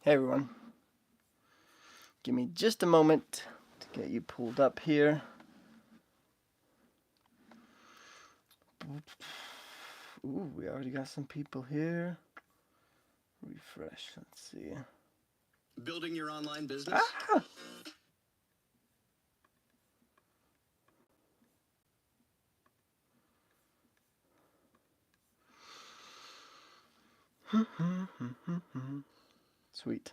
Hey everyone, give me just a moment to get you pulled up here. Ooh, we already got some people here. Refresh, let's see. Building your online business? Sweet.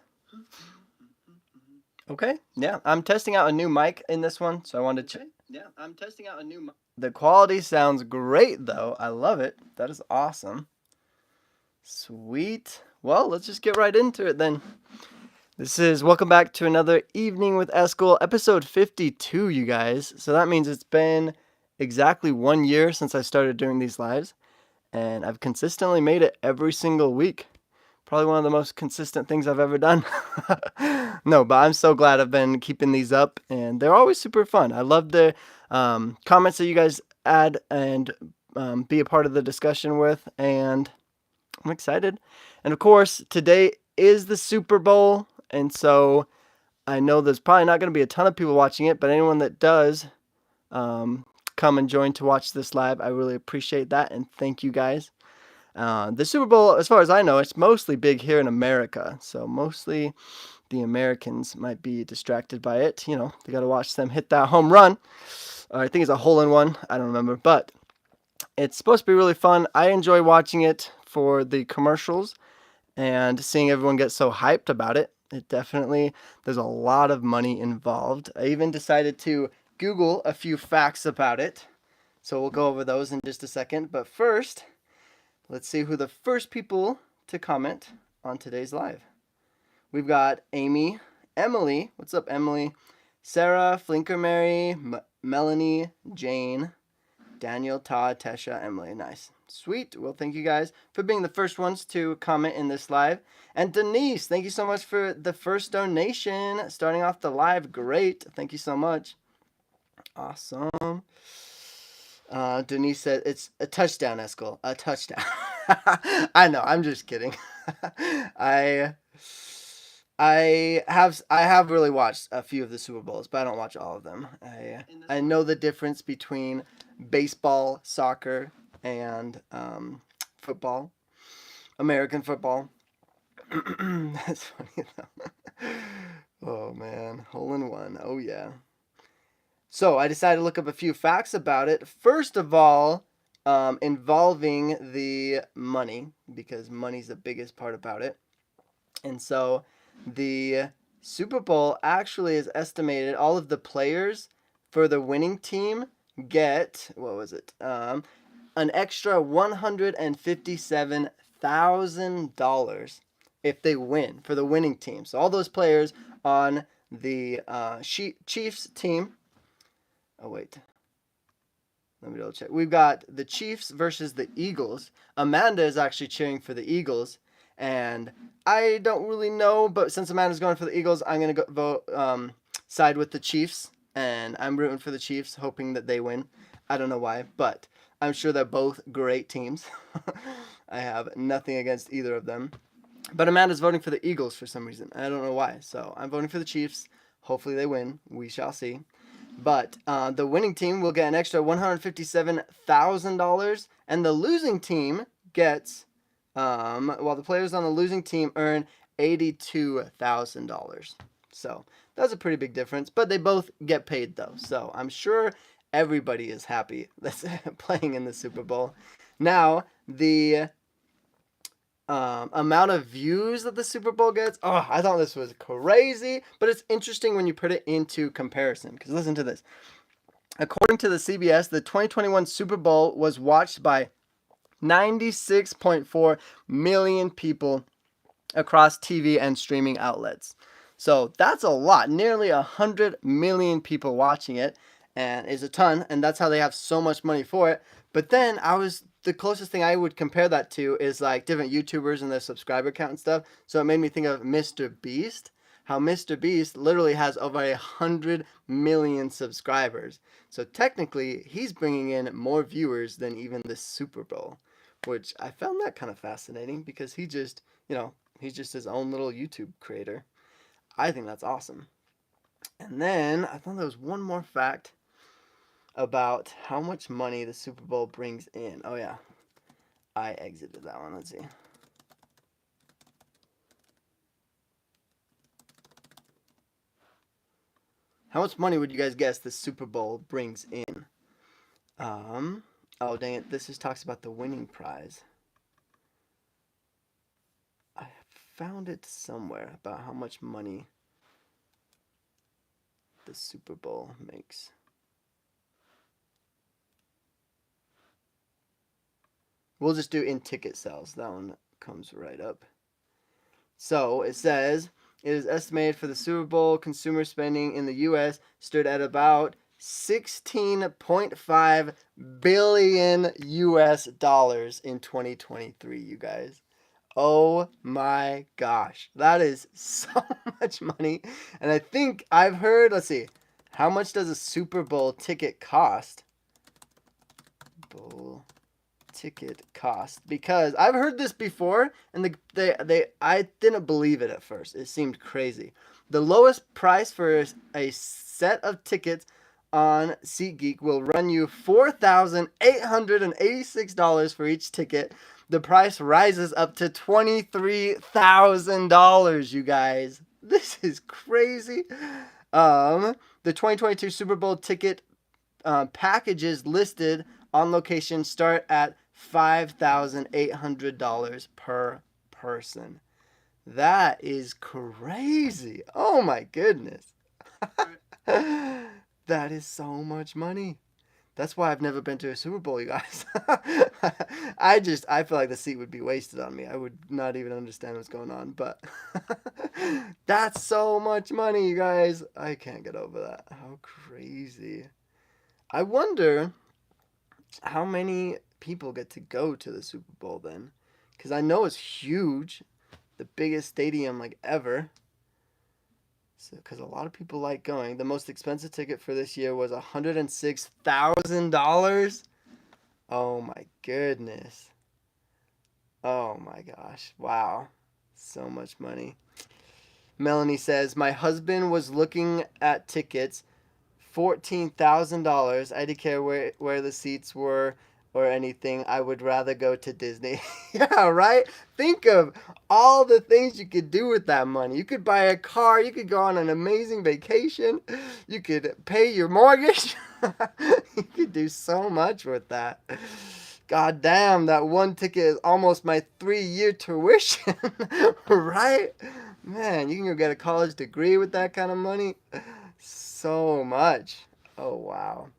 Okay, yeah, I'm testing out a new mic in this one, so I wanted to The quality sounds great though. I love it. That is awesome. Sweet. Well, let's just get right into it then. This is welcome back to another Evening with Eskel, episode 52, you guys. So that means it's been exactly 1 year since I started doing these lives, and I've consistently made it every single week. Probably one of the most consistent things I've ever done. No, but I'm so glad I've been keeping these up, and they're always super fun. I love the comments that you guys add and be a part of the discussion with, and I'm excited. And of course, today is the Super Bowl, and so I know there's probably not going to be a ton of people watching it, but anyone that does come and join to watch this live, I really appreciate that, and thank you guys. The Super Bowl, as far as I know, it's mostly big here in America, so mostly the Americans might be distracted by it. You know, they got to watch them hit that home run. I think it's a hole-in-one. I don't remember, but it's supposed to be really fun. I enjoy watching it for the commercials and seeing everyone get so hyped about it. There's a lot of money involved. I even decided to Google a few facts about it. So we'll go over those in just a second. But first, let's see who the first people to comment on today's live. We've got Amy, Emily. What's up, Emily? Sarah, Flinker Mary, Melanie, Jane, Daniel, Todd, Tesha, Emily. Nice. Sweet. Well, thank you guys for being the first ones to comment in this live. And Denise, thank you so much for the first donation. Starting off the live. Great. Thank you so much. Awesome. Denise said it's a touchdown, Eskel. A touchdown. I know. I'm just kidding. I have really watched a few of the Super Bowls, but I don't watch all of them. I know the difference between baseball, soccer, and football, American football. That's funny though. Oh man, hole in one. Oh yeah. So I decided to look up a few facts about it. First of all, involving the money, because money's the biggest part about it. And so the Super Bowl actually is estimated, all of the players for the winning team get, what was it? An extra $157,000 if they win for the winning team. So all those players on the Chiefs team. Oh, wait. Let me double check. We've got the Chiefs versus the Eagles. Amanda is actually cheering for the Eagles. And I don't really know, but since Amanda's going for the Eagles, I'm going to vote side with the Chiefs. And I'm rooting for the Chiefs, hoping that they win. I don't know why, but I'm sure they're both great teams. I have nothing against either of them. But Amanda's voting for the Eagles for some reason. I don't know why. So I'm voting for the Chiefs. Hopefully they win. We shall see. But the winning team will get an extra $157,000, and the losing team gets, while the players on the losing team earn $82,000. So that's a pretty big difference, but they both get paid though. So I'm sure everybody is happy that's playing in the Super Bowl. Now, the amount of views that the Super Bowl gets. Oh, I thought this was crazy, but it's interesting when you put it into comparison. Because listen to this. According to the CBS, the 2021 Super Bowl was watched by 96.4 million people across TV and streaming outlets. So that's a lot. Nearly 100 million people watching it, and is a ton, and that's how they have so much money for it. But then the closest thing I would compare that to is like different YouTubers and their subscriber count and stuff. So it made me think of Mr. Beast. How Mr. Beast literally has over 100 million subscribers. So technically, he's bringing in more viewers than even the Super Bowl, which I found that kind of fascinating because he just, He's just his own little YouTube creator. I think that's awesome. And then I thought there was one more fact about how much money the Super Bowl brings in. Oh yeah, I exited that one. Let's see. How much money would you guys guess the Super Bowl brings in? Oh dang it, this just talks about the winning prize. I found it somewhere about how much money the Super Bowl makes. We'll just do in ticket sales. That one comes right up. So it says it is estimated for the Super Bowl consumer spending in the U.S. stood at about 16.5 billion U.S. dollars in 2023, you guys. Oh my gosh. That is so much money. And I think I've heard, let's see, how much does a Super Bowl ticket cost? Bowl ticket cost, because I've heard this before and I didn't believe it at first. It seemed crazy. The lowest price for a set of tickets on SeatGeek will run you $4,886 for each ticket. The price rises up to $23,000, you guys. This is crazy. The 2022 Super Bowl ticket packages listed on location start at $5,800 per person. That is crazy. Oh my goodness. That is so much money. That's why I've never been to a Super Bowl, you guys. I feel like the seat would be wasted on me. I would not even understand what's going on, but that's so much money, you guys. I can't get over that. How crazy. I wonder how many people get to go to the Super Bowl then, because I know it's huge, the biggest stadium like ever. So, because a lot of people like going. The most expensive ticket for this year was $106,000. Oh my goodness. Oh my gosh. Wow. So much money. Melanie says, my husband was looking at tickets, $14,000. I didn't care where the seats were or anything. I would rather go to Disney. Yeah, right? Think of all the things you could do with that money. You could buy a car. You could go on an amazing vacation. You could pay your mortgage. You could do so much with that. God damn, that one ticket is almost my 3-year tuition. Right? Man, you can go get a college degree with that kind of money. So much. Oh, wow.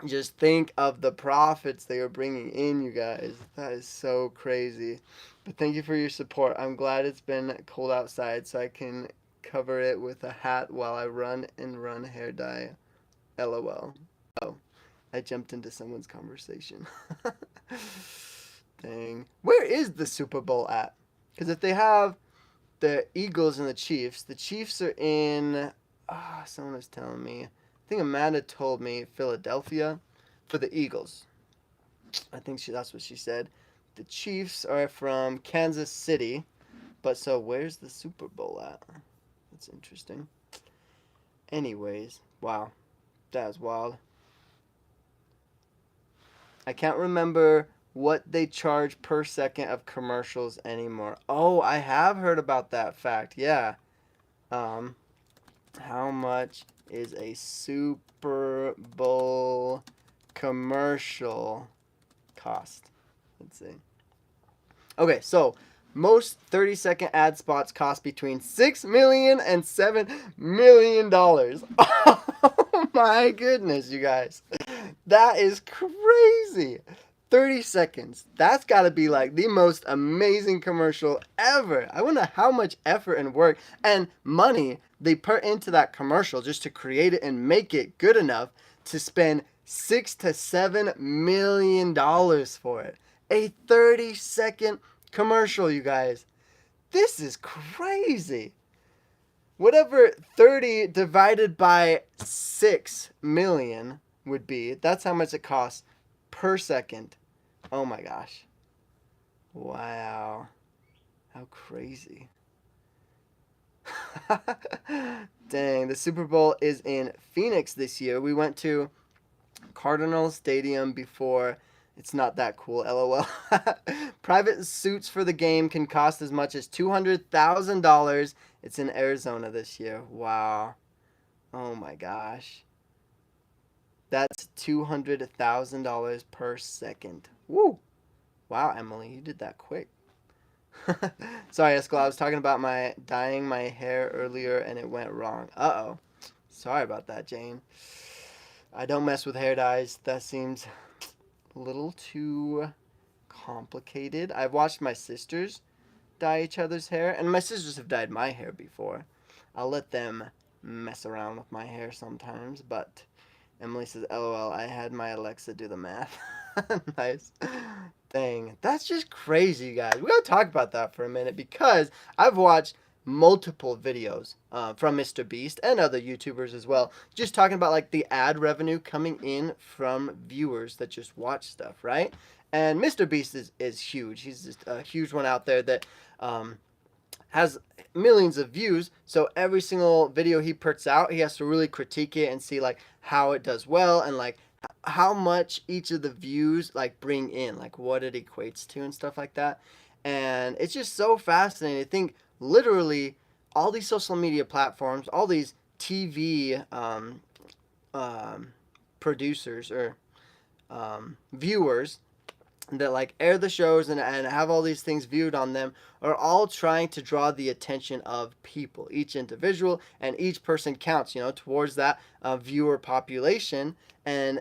Just think of the profits they are bringing in, you guys. That is so crazy. But thank you for your support. I'm glad it's been cold outside so I can cover it with a hat while I run and run hair dye. LOL. Oh, I jumped into someone's conversation. Dang. Where is the Super Bowl at? Because if they have the Eagles and the Chiefs are in. Someone was telling me. I think Amanda told me Philadelphia for the Eagles. I think that's what she said. The Chiefs are from Kansas City. But so where's the Super Bowl at? That's interesting. Anyways, wow. That's wild. I can't remember what they charge per second of commercials anymore. Oh, I have heard about that fact. Yeah. How much is a Super Bowl commercial cost? Let's see. Okay, so most 30-second ad spots cost between $6 million and $7 million. Oh my goodness, you guys. That is crazy. 30 seconds. That's got to be like the most amazing commercial ever. I wonder how much effort and work and money they put into that commercial just to create it and make it good enough to spend $6 to $7 million for it. A 30-second commercial, you guys. This is crazy. Whatever 30 divided by 6 million would be, that's how much it costs per second. Oh my gosh. Wow. How crazy. Dang, the Super Bowl is in Phoenix this year. We went to Cardinal Stadium before. It's not that cool, lol. Private suits for the game can cost as much as $200,000. It's in Arizona this year. Wow. Oh my gosh. That's $200,000 per second. Woo! Wow, Emily, you did that quick. Sorry, Eskel, I was talking about my dyeing my hair earlier and it went wrong. Uh-oh. Sorry about that, Jane. I don't mess with hair dyes. That seems a little too complicated. I've watched my sisters dye each other's hair, and my sisters have dyed my hair before. I'll let them mess around with my hair sometimes, but Emily says, LOL, I had my Alexa do the math. Nice. Dang. That's just crazy, guys. We gotta talk about that for a minute because I've watched multiple videos from Mr. Beast and other YouTubers as well, just talking about like the ad revenue coming in from viewers that just watch stuff, right? And Mr. Beast is huge. He's just a huge one out there that has millions of views. So every single video he puts out, he has to really critique it and see like how it does well and like how much each of the views like bring in, like what it equates to and stuff like that. And it's just so fascinating. I think literally all these social media platforms, all these TV producers or viewers that like air the shows and have all these things viewed on them are all trying to draw the attention of people, each individual, and each person counts, towards that viewer population. And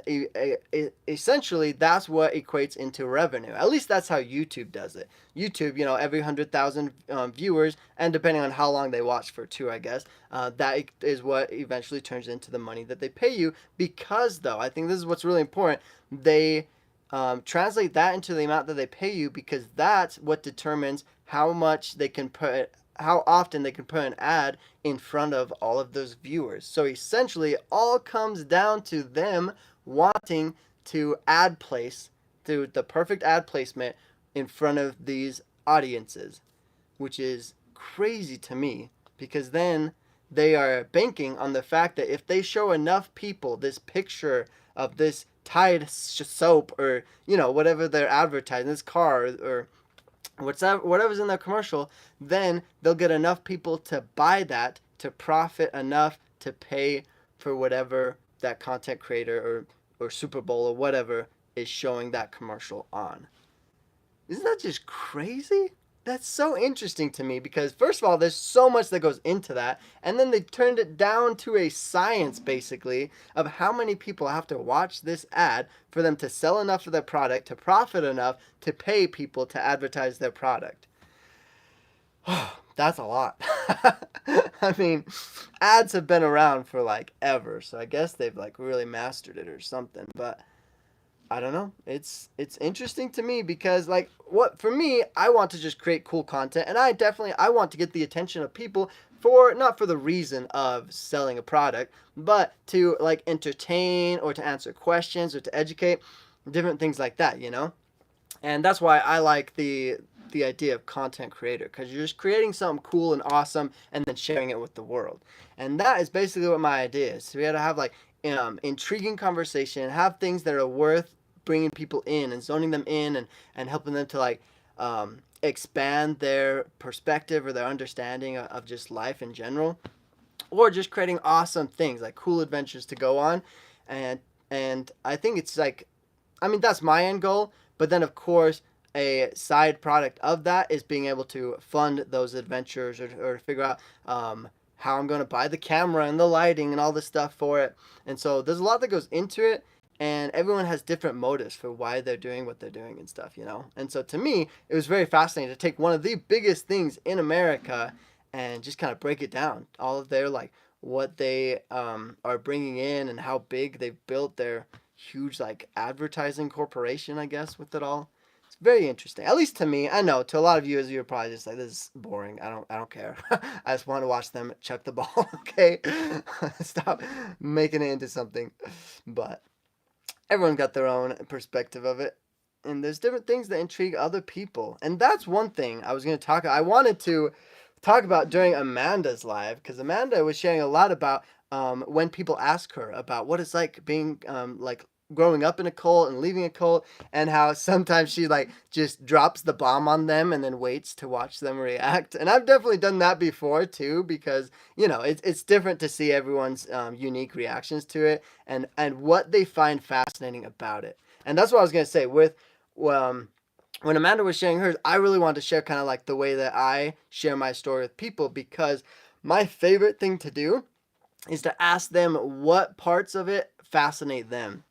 essentially that's what equates into revenue. At least that's how YouTube does it. YouTube, every 100,000 viewers, and depending on how long they watch for too, I guess, that is what eventually turns into the money that they pay you. Because though, I think this is what's really important, they translate that into the amount that they pay you, because that's what determines how much they can put, how often they can put an ad in front of all of those viewers. So essentially, it all comes down to them wanting to ad place, to the perfect ad placement in front of these audiences, which is crazy to me, because then they are banking on the fact that if they show enough people this picture of this Tide soap or whatever they're advertising, this car or whatever's in their commercial, then they'll get enough people to buy that to profit enough to pay for whatever that content creator or Super Bowl or whatever is showing that commercial on. Isn't that just crazy? That's so interesting to me because, first of all, there's so much that goes into that. And then they turned it down to a science, basically, of how many people have to watch this ad for them to sell enough of their product, to profit enough, to pay people to advertise their product. That's a lot. I mean, ads have been around for like ever, so I guess they've like really mastered it or something. But I don't know. It's interesting to me because like what for me, I want to just create cool content, and I want to get the attention of people for not for the reason of selling a product, but to like entertain or to answer questions or to educate, different things like that. And that's why I like the idea of content creator, because you're just creating something cool and awesome and then sharing it with the world. And that is basically what my idea is. So we got to have like intriguing conversation, have things that are worth bringing people in and zoning them in and helping them to like expand their perspective or their understanding of just life in general, or just creating awesome things like cool adventures to go on. And I think it's like, I mean, that's my end goal, but then of course a side product of that is being able to fund those adventures or figure out how I'm going to buy the camera and the lighting and all this stuff for it. And so there's a lot that goes into it, and everyone has different motives for why they're doing what they're doing and stuff. And so to me, it was very fascinating to take one of the biggest things in America and just kind of break it down. All of their, like, what they are bringing in and how big they've built their huge, like, advertising corporation, I guess, with it all. It's very interesting, at least to me. I know to a lot of you, as you're probably just like, this is boring. I don't care. I just want to watch them chuck the ball. Okay, stop making it into something. But everyone got their own perspective of it. and there's different things that intrigue other people. And that's one thing I wanted to talk about during Amanda's live, because Amanda was sharing a lot about when people ask her about what it's like being like growing up in a cult and leaving a cult, and how sometimes she like just drops the bomb on them and then waits to watch them react. And I've definitely done that before too, because it's different to see everyone's unique reactions to it, and what they find fascinating about it. And that's what I was gonna say with um, when Amanda was sharing hers. I really wanted to share kind of like the way that I share my story with people, because my favorite thing to do is to ask them what parts of it fascinate them,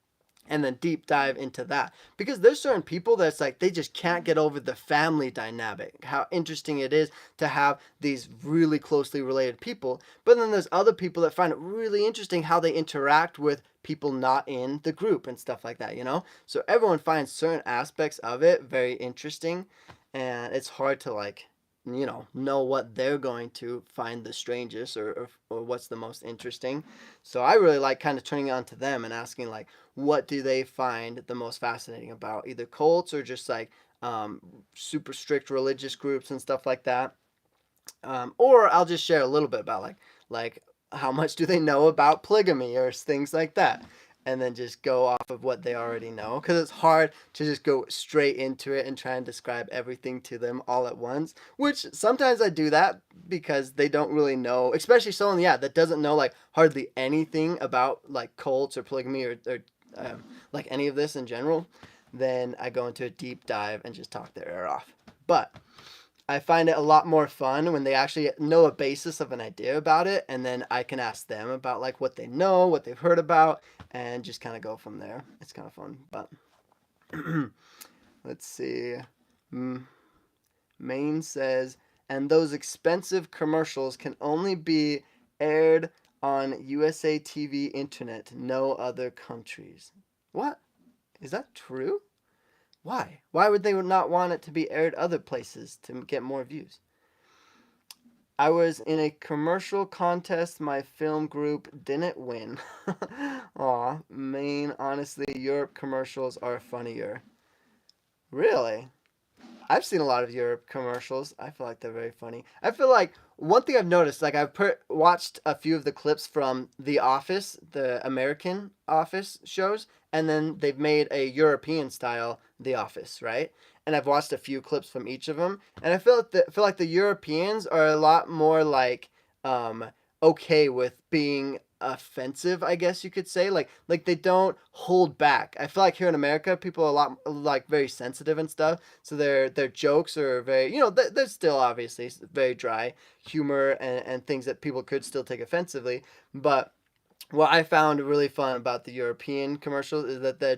and then deep dive into that, because there's certain people that's like they just can't get over the family dynamic, how interesting it is to have these really closely related people. But then there's other people that find it really interesting how they interact with people not in the group and stuff like that. So everyone finds certain aspects of it very interesting, and it's hard to like know what they're going to find the strangest, or what's the most interesting. So I really like kind of turning it on to them and asking like, what do they find the most fascinating about either cults or just like super strict religious groups and stuff like that. Or I'll just share a little bit about like how much do they know about polygamy or things like that, and then just go off of what they already know, because it's hard to just go straight into it and try and describe everything to them all at once, which sometimes I do that because they don't really know, especially someone, yeah, that doesn't know like hardly anything about like cults or polygamy, or like any of this in general. Then I go into a deep dive and just talk their ear off. But I find it a lot more fun when they actually know a basis of an idea about it, and then I can ask them about like what they know, what they've heard about, and just kind of go from there. It's kind of fun. But let's see. Maine says, and those expensive commercials can only be aired on USA TV internet, no other countries. What? Is that true? Why? Why would they not want it to be aired other places to get more views? I was in a commercial contest. My film group didn't win. Aw, Maine, honestly, Europe commercials are funnier. Really? I've seen a lot of Europe commercials. I feel like they're very funny. I feel like one thing I've noticed, like watched a few of the clips from The Office, the American Office shows, and then they've made a European style The Office, right? And I've watched a few clips from each of them, and I feel like the Europeans are a lot more like um okay with being offensive, I guess you could say. Like they don't hold back. I feel like here in America, people are a lot like very sensitive and stuff, so their jokes are very, they're still obviously very dry humor, and things that people could still take offensively. But what I found really fun about the European commercials is that they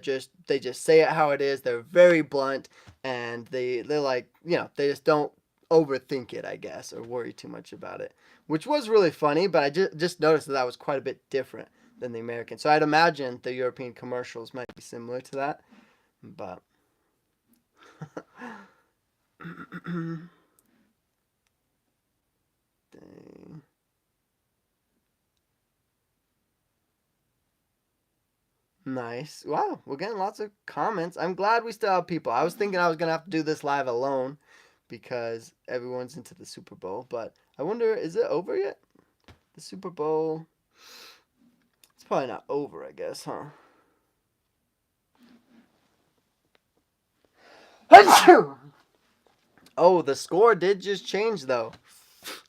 just say it how it is. They're very blunt, and they're like, they just don't overthink it, I guess, or worry too much about it, which was really funny. But I just noticed that was quite a bit different than the American. So I'd imagine the European commercials might be similar to that, but dang. Nice. Wow, we're getting lots of comments. I'm glad we still have people. I was thinking I was gonna have to do this live alone because everyone's into the Super Bowl, but I wonder, is it over yet? The Super Bowl. It's probably not over, I guess, huh? Achoo! Oh, the score did just change though.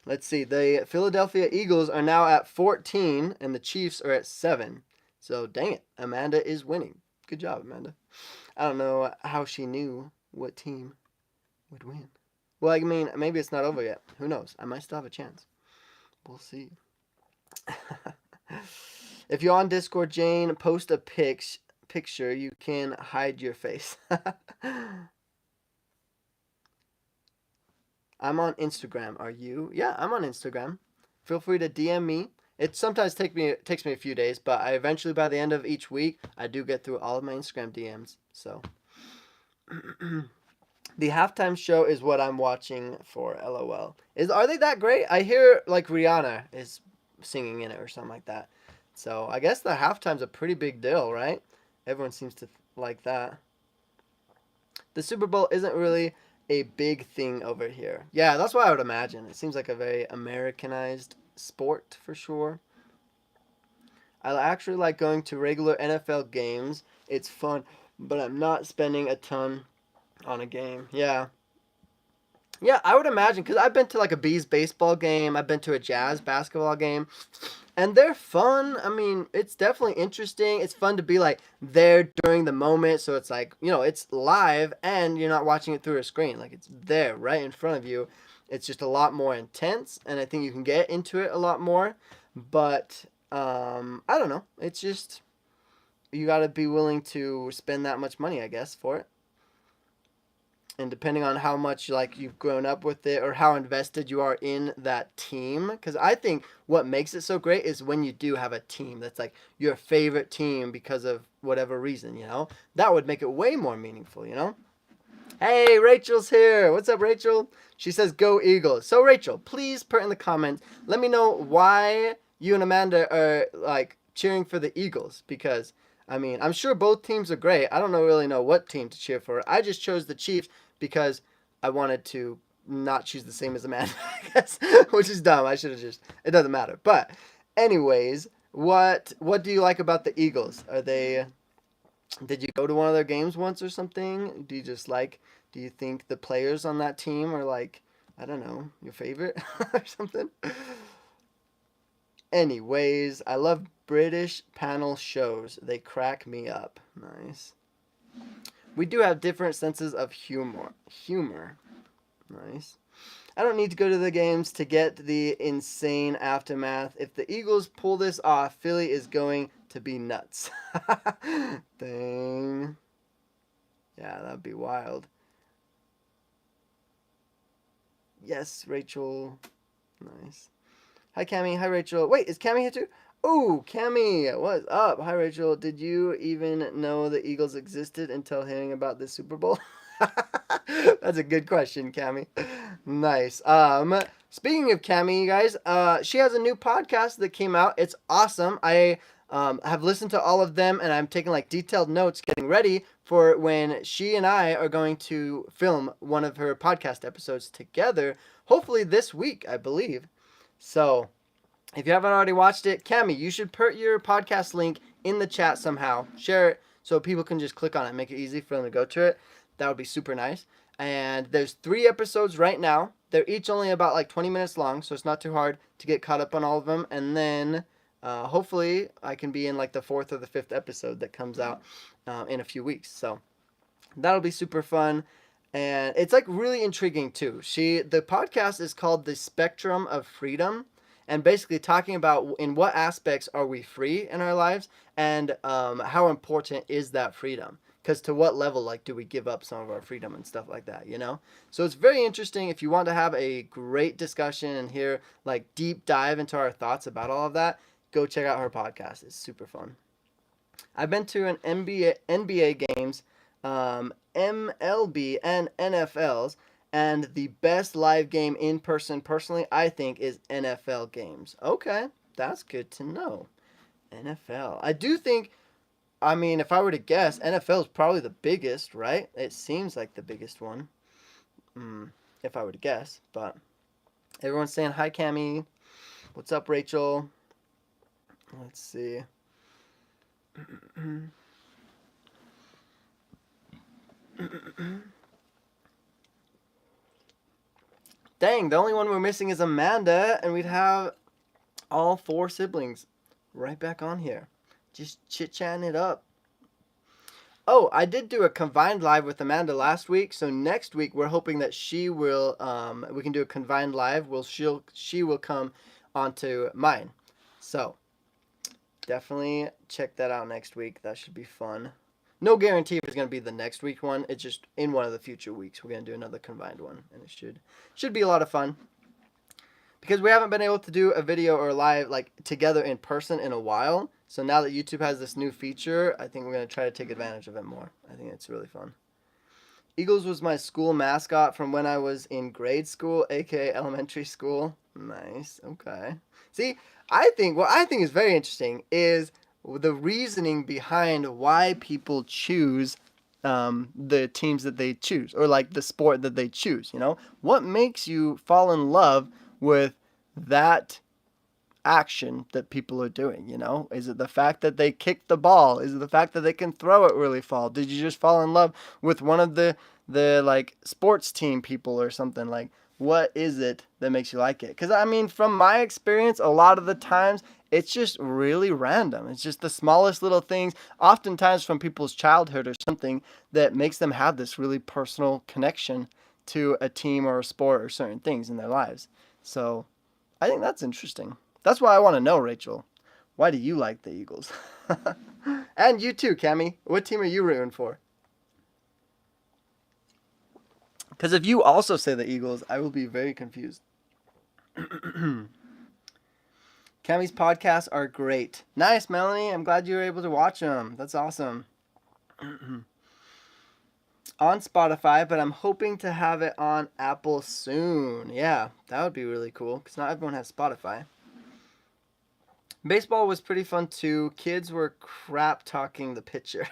Let's see. The Philadelphia Eagles are now at 14, and the Chiefs are at 7. So dang it, Amanda is winning. Good job, Amanda. I don't know how she knew what team would win. Well, I mean, maybe it's not over yet. Who knows? I might still have a chance. We'll see. If you're on Discord, Jane, post a picture. You can hide your face. I'm on Instagram. Are you? Yeah, I'm on Instagram. Feel free to DM me. It sometimes takes me a few days, but I eventually, by the end of each week, I do get through all of my Instagram DMs. So the halftime show is what I'm watching for. LOL. Are they that great? I hear like Rihanna is singing in it or something like that. So I guess the halftime's a pretty big deal, right? Everyone seems to like that. The Super Bowl isn't really a big thing over here. Yeah, that's what I would imagine. It seems like a very Americanized sport for sure. I actually like going to regular NFL games. It's fun, but I'm not spending a ton on a game. Yeah. Yeah, I would imagine because I've been to like a Bees baseball game, I've been to a Jazz basketball game, and they're fun. I mean, it's definitely interesting. It's fun to be like there during the moment, so it's like, it's live and you're not watching it through a screen. Like it's there right in front of you. It's just a lot more intense, and I think you can get into it a lot more. But I don't know. It's just you got to be willing to spend that much money, I guess, for it. And depending on how much like you've grown up with it or how invested you are in that team, because I think what makes it so great is when you do have a team that's like your favorite team because of whatever reason, that would make it way more meaningful. Hey, Rachel's here. What's up, Rachel? She says go Eagles. So Rachel, please put in the comments, let me know why you and Amanda are like cheering for the Eagles, because I mean, I'm sure both teams are great. I don't really know what team to cheer for. I just chose the Chiefs because I wanted to not choose the same as Amanda, I guess, which is dumb. I should have just. It doesn't matter. But, anyways, what do you like about the Eagles? Are they? Did you go to one of their games once or something? Do you just like? Do you think the players on that team are like? I don't know, your favorite or something? Anyways, I love British panel shows. They crack me up. Nice. We do have different senses of humor. Humor. Nice. I don't need to go to the games to get the insane aftermath. If the Eagles pull this off, Philly is going to be nuts. Dang. Yeah, that'd be wild. Yes, Rachel. Nice. Hi, Cammy. Hi, Rachel. Wait, is Cammy here too? Oh, Cammy, what's up? Hi, Rachel. Did you even know the Eagles existed until hearing about the Super Bowl? That's a good question, Cammy. Nice. Speaking of Cammy, you guys, she has a new podcast that came out. It's awesome. I have listened to all of them, and I'm taking like detailed notes, getting ready for when she and I are going to film one of her podcast episodes together. Hopefully this week, I believe. So, if you haven't already watched it, Cammy, you should put your podcast link in the chat somehow. Share it so people can just click on it and make it easy for them to go to it. That would be super nice. And there's 3 episodes right now. They're each only about like 20 minutes long, so it's not too hard to get caught up on all of them. And then hopefully I can be in like the 4th or the 5th episode that comes out in a few weeks. So that'll be super fun. And it's like really intriguing too. The podcast is called The Spectrum of Freedom, and basically talking about in what aspects are we free in our lives, and how important is that freedom, because to what level like do we give up some of our freedom and stuff like that. So it's very interesting. If you want to have a great discussion and hear like deep dive into our thoughts about all of that, go check out her podcast. It's super fun. I've been to an NBA games, MLB, and NFLs, and the best live game in person, personally, I think, is NFL games. Okay, that's good to know. NFL. I do think, I mean, if I were to guess, NFL is probably the biggest, right? It seems like the biggest one, if I were to guess. But everyone's saying hi, Cammy. What's up, Rachel? Let's see. Dang, the only one we're missing is Amanda, and we'd have all 4 siblings right back on here. Just chit-chatting it up. Oh, I did do a combined live with Amanda last week, so next week we're hoping that she will, we can do a combined live. She will come onto mine. So, definitely check that out next week. That should be fun. No guarantee if it's going to be the next week one. It's just in one of the future weeks we're going to do another combined one, and it should be a lot of fun. Because we haven't been able to do a video or live like together in person in a while. So now that YouTube has this new feature, I think we're going to try to take advantage of it more. I think it's really fun. Eagles was my school mascot from when I was in grade school, aka elementary school. Nice. Okay. See, what I think is very interesting is the reasoning behind why people choose the teams that they choose, or like the sport that they choose. What makes you fall in love with that action that people are doing? Is it the fact that they kick the ball? Is it the fact that they can throw it really far? Did you just fall in love with one of the like sports team people or something? Like, what is it that makes you like it? Because I mean, from my experience, a lot of the times it's just really random. It's just the smallest little things, oftentimes from people's childhood or something, that makes them have this really personal connection to a team or a sport or certain things in their lives. So I think that's interesting. That's why I want to know, Rachel. Why do you like the Eagles? And you too, Cammy. What team are you rooting for? Because if you also say the Eagles, I will be very confused. Cammy's podcasts are great. Nice, Melanie. I'm glad you were able to watch them. That's awesome. On Spotify, but I'm hoping to have it on Apple soon. Yeah, that would be really cool because not everyone has Spotify. Baseball was pretty fun too. Kids were crap talking the pitcher.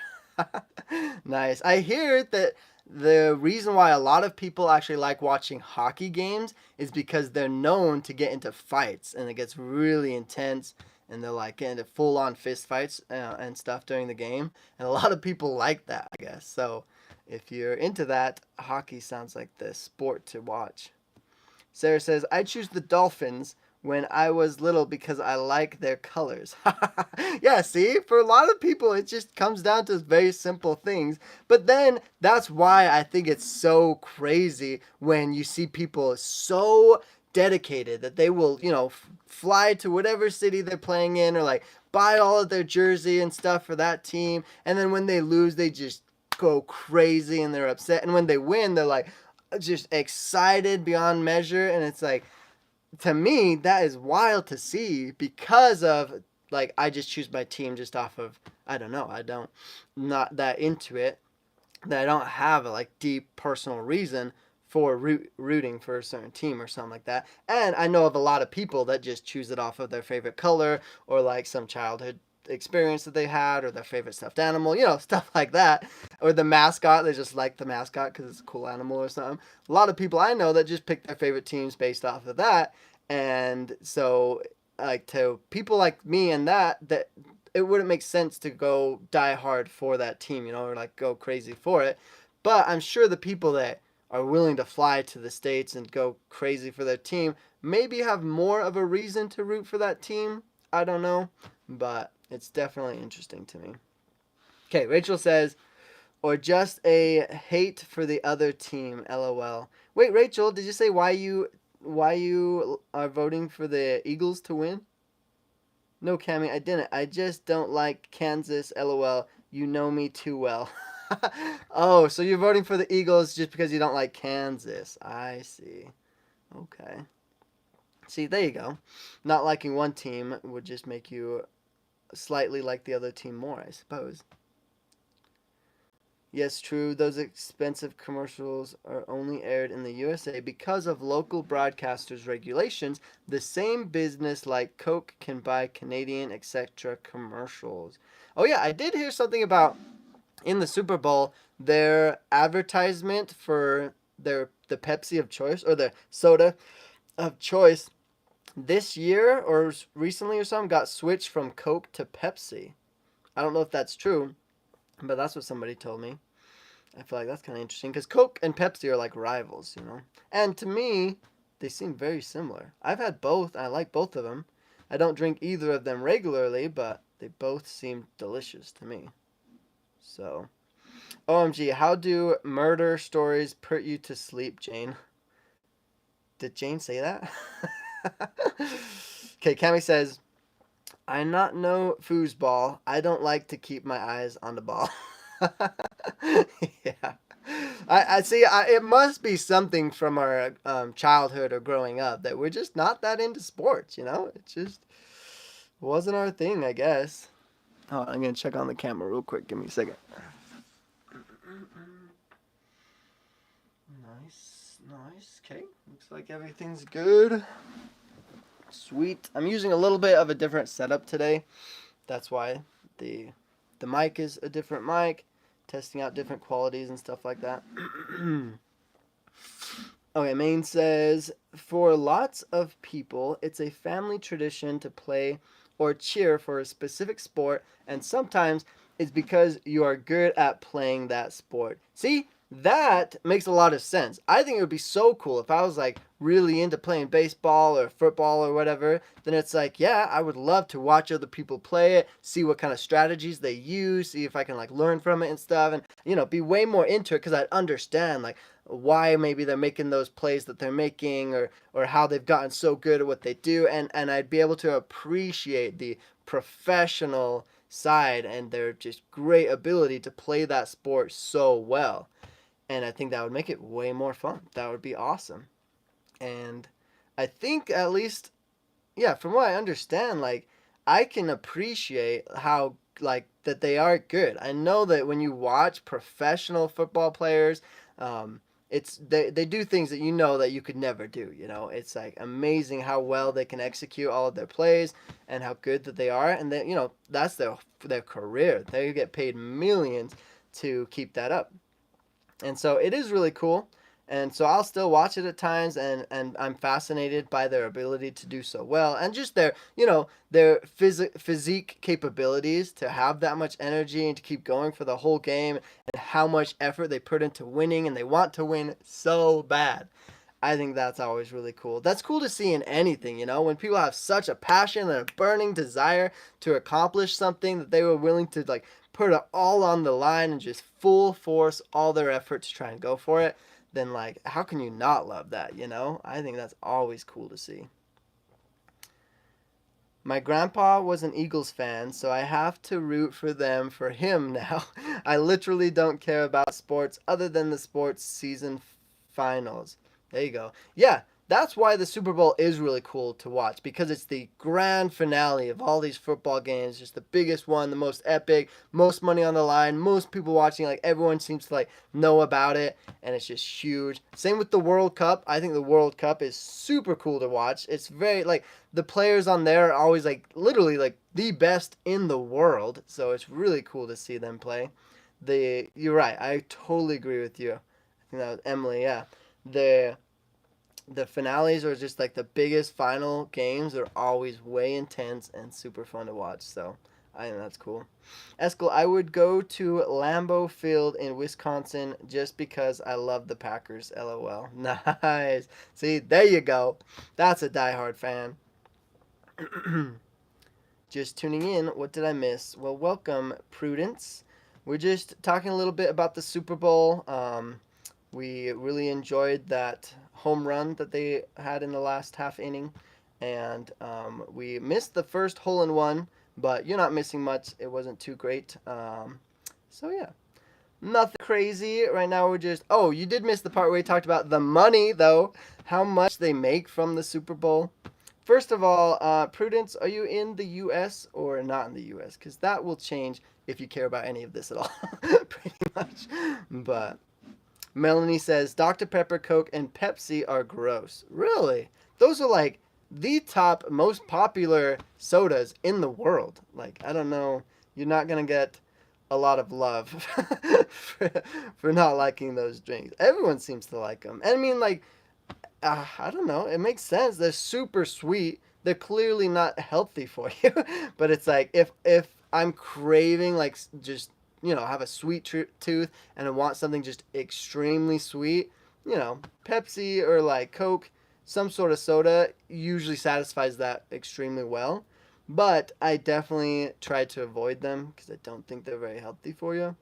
Nice. I hear that the reason why a lot of people actually like watching hockey games is because they're known to get into fights and it gets really intense and they're like get into full on fist fights and stuff during the game. And a lot of people like that, I guess. So if you're into that, hockey sounds like the sport to watch. Sarah says, I choose the Dolphins when I was little because I like their colors. Yeah, see, for a lot of people, it just comes down to very simple things. But then that's why I think it's so crazy when you see people so dedicated that they will, fly to whatever city they're playing in or like buy all of their jersey and stuff for that team. And then when they lose, they just go crazy and they're upset. And when they win, they're like, just excited beyond measure, and it's like, to me, that is wild to see because of like I just choose my team just off of, I don't know, I don't, not that into it, that I don't have a like deep personal reason for rooting for a certain team or something like that. And I know of a lot of people that just choose it off of their favorite color or like some childhood experience that they had or their favorite stuffed animal, stuff like that. Or the mascot, they just like the mascot because it's a cool animal or something. A lot of people I know that just pick their favorite teams based off of that. And so, like, to people like me and that it wouldn't make sense to go die hard for that team, or like go crazy for it. But I'm sure the people that are willing to fly to the States and go crazy for their team maybe have more of a reason to root for that team. I don't know, but it's definitely interesting to me. Okay, Rachel says, or just a hate for the other team, lol. Wait, Rachel, did you say why you are voting for the Eagles to win? No, Cammy, I didn't. I just don't like Kansas, lol. You know me too well. Oh, so you're voting for the Eagles just because you don't like Kansas. I see. Okay. See, there you go. Not liking one team would just make you slightly like the other team more, I suppose. Yes, true. Those expensive commercials are only aired in the USA because of local broadcasters' regulations. The same business like Coke can buy Canadian, etc. commercials. Oh yeah, I did hear something about in the Super Bowl their advertisement for the Pepsi of choice or the soda of choice this year or recently or something got switched from Coke to Pepsi. I don't know if that's true, but that's what somebody told me. I feel like that's kind of interesting because Coke and Pepsi are like rivals. And to me, they seem very similar. I've had both. I like both of them. I don't drink either of them regularly, but they both seem delicious to me. So, OMG, how do murder stories put you to sleep, Jane? Did Jane say that? Okay, Cammy says, I not know foosball. I don't like to keep my eyes on the ball. Yeah. I see. It must be something from our childhood or growing up that we're just not that into sports. It just wasn't our thing, I guess. Oh, I'm gonna check on the camera real quick. Give me a second. Nice, nice. Okay, looks like everything's good. Sweet. I'm using a little bit of a different setup today. That's why the mic is a different mic. testing out different qualities and stuff like that. Okay, Maine says, for lots of people, it's a family tradition to play or cheer for a specific sport, and sometimes it's because you are good at playing that sport. See, that makes a lot of sense. I think it would be so cool if I was like really into playing baseball or football or whatever. Then it's like, yeah, I would love to watch other people play it, see what kind of strategies they use, see if I can like learn from it and stuff, and be way more into it because I'd understand like why maybe they're making those plays that they're making, or how they've gotten so good at what they do, and I'd be able to appreciate the professional side and their just great ability to play that sport so well. And I think that would make it way more fun. That would be awesome. And I think, at least, yeah, from what I understand, like, I can appreciate how, like, that they are good. I know that when you watch professional football players, they do things that that you could never do. It's like amazing how well they can execute all of their plays and how good that they are, and that that's their career. They get paid millions to keep that up. And so it is really cool. And so I'll still watch it at times, and I'm fascinated by their ability to do so well, and just their physique capabilities to have that much energy and to keep going for the whole game, and how much effort they put into winning, and they want to win so bad. I think that's always really cool. That's cool to see in anything, when people have such a passion and a burning desire to accomplish something that they were willing to like put it all on the line and just full force all their effort to try and go for it. Then like how can you not love that? I think that's always cool to see. My grandpa was an Eagles fan, so I have to root for them for him now. I literally don't care about sports other than the sports season finals. There you go. Yeah, that's why the Super Bowl is really cool to watch, because it's the grand finale of all these football games, just the biggest one, the most epic, most money on the line, most people watching, like everyone seems to like know about it, and it's just huge. Same with the World Cup. I think the World Cup is super cool to watch. It's very like the players on there are always like literally like the best in the world, so it's really cool to see them play. You're right. I totally agree with you. I think that was Emily. Yeah, the the finales are just like the biggest final games are always way intense and super fun to watch. So I think that's cool. Eskel, I would go to Lambeau Field in Wisconsin just because I love the Packers. LOL. Nice. See, there you go. That's a diehard fan. Just tuning in. What did I miss? Well, welcome, Prudence. We're just talking a little bit about the Super Bowl. We really enjoyed that home run that they had in the last half inning, and we missed the first hole in one, but you're not missing much. It wasn't too great. So yeah, nothing crazy right now. We're just you did miss the part where we talked about the money though, how much they make from the Super Bowl. First of all, Prudence, are you in the U.S. or not in the U.S.? Because that will change if you care about any of this at all, pretty much. But Melanie says Dr. Pepper, Coke, and Pepsi are gross. Really? Those are like the top most popular sodas in the world. Like, I don't know. You're not going to get a lot of love for, for not liking those drinks. Everyone seems to like them. And I mean, like, I don't know. It makes sense. They're super sweet. They're clearly not healthy for you. But it's like if I'm craving like just have a sweet tooth and I want something just extremely sweet, Pepsi or like Coke, some sort of soda usually satisfies that extremely well. But I definitely try to avoid them because I don't think they're very healthy for you.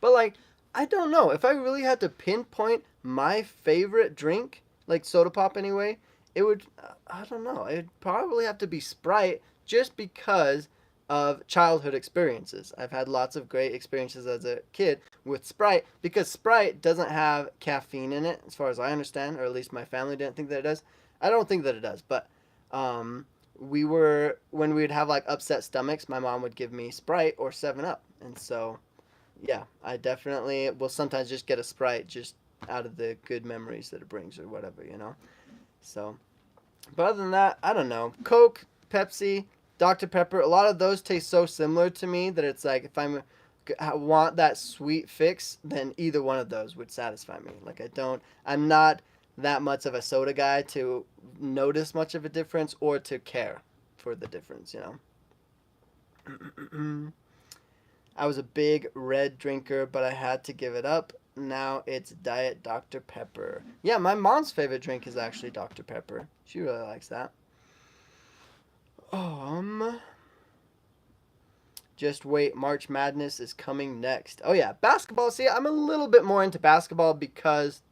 But like, I don't know. If I really had to pinpoint my favorite drink, like soda pop anyway, it would, I don't know. It'd probably have to be Sprite just because of childhood experiences. I've had lots of great experiences as a kid with Sprite because Sprite doesn't have caffeine in it, as far as I understand, or at least my family didn't think that it does. I don't think that it does, but when we'd have like upset stomachs, my mom would give me Sprite or 7 Up. And so yeah, I definitely will sometimes just get a Sprite just out of the good memories that it brings or whatever. So, but other than that, I don't know. Coke, Pepsi, Dr. Pepper, a lot of those taste so similar to me that it's like if I'm want that sweet fix, then either one of those would satisfy me. Like I'm not that much of a soda guy to notice much of a difference or to care for the difference, you know. I was a big red drinker, but I had to give it up. Now it's Diet Dr. Pepper. Yeah, my mom's favorite drink is actually Dr. Pepper. She really likes that. Um, just wait, March Madness is coming next. Oh yeah, basketball. See, I'm a little bit more into basketball because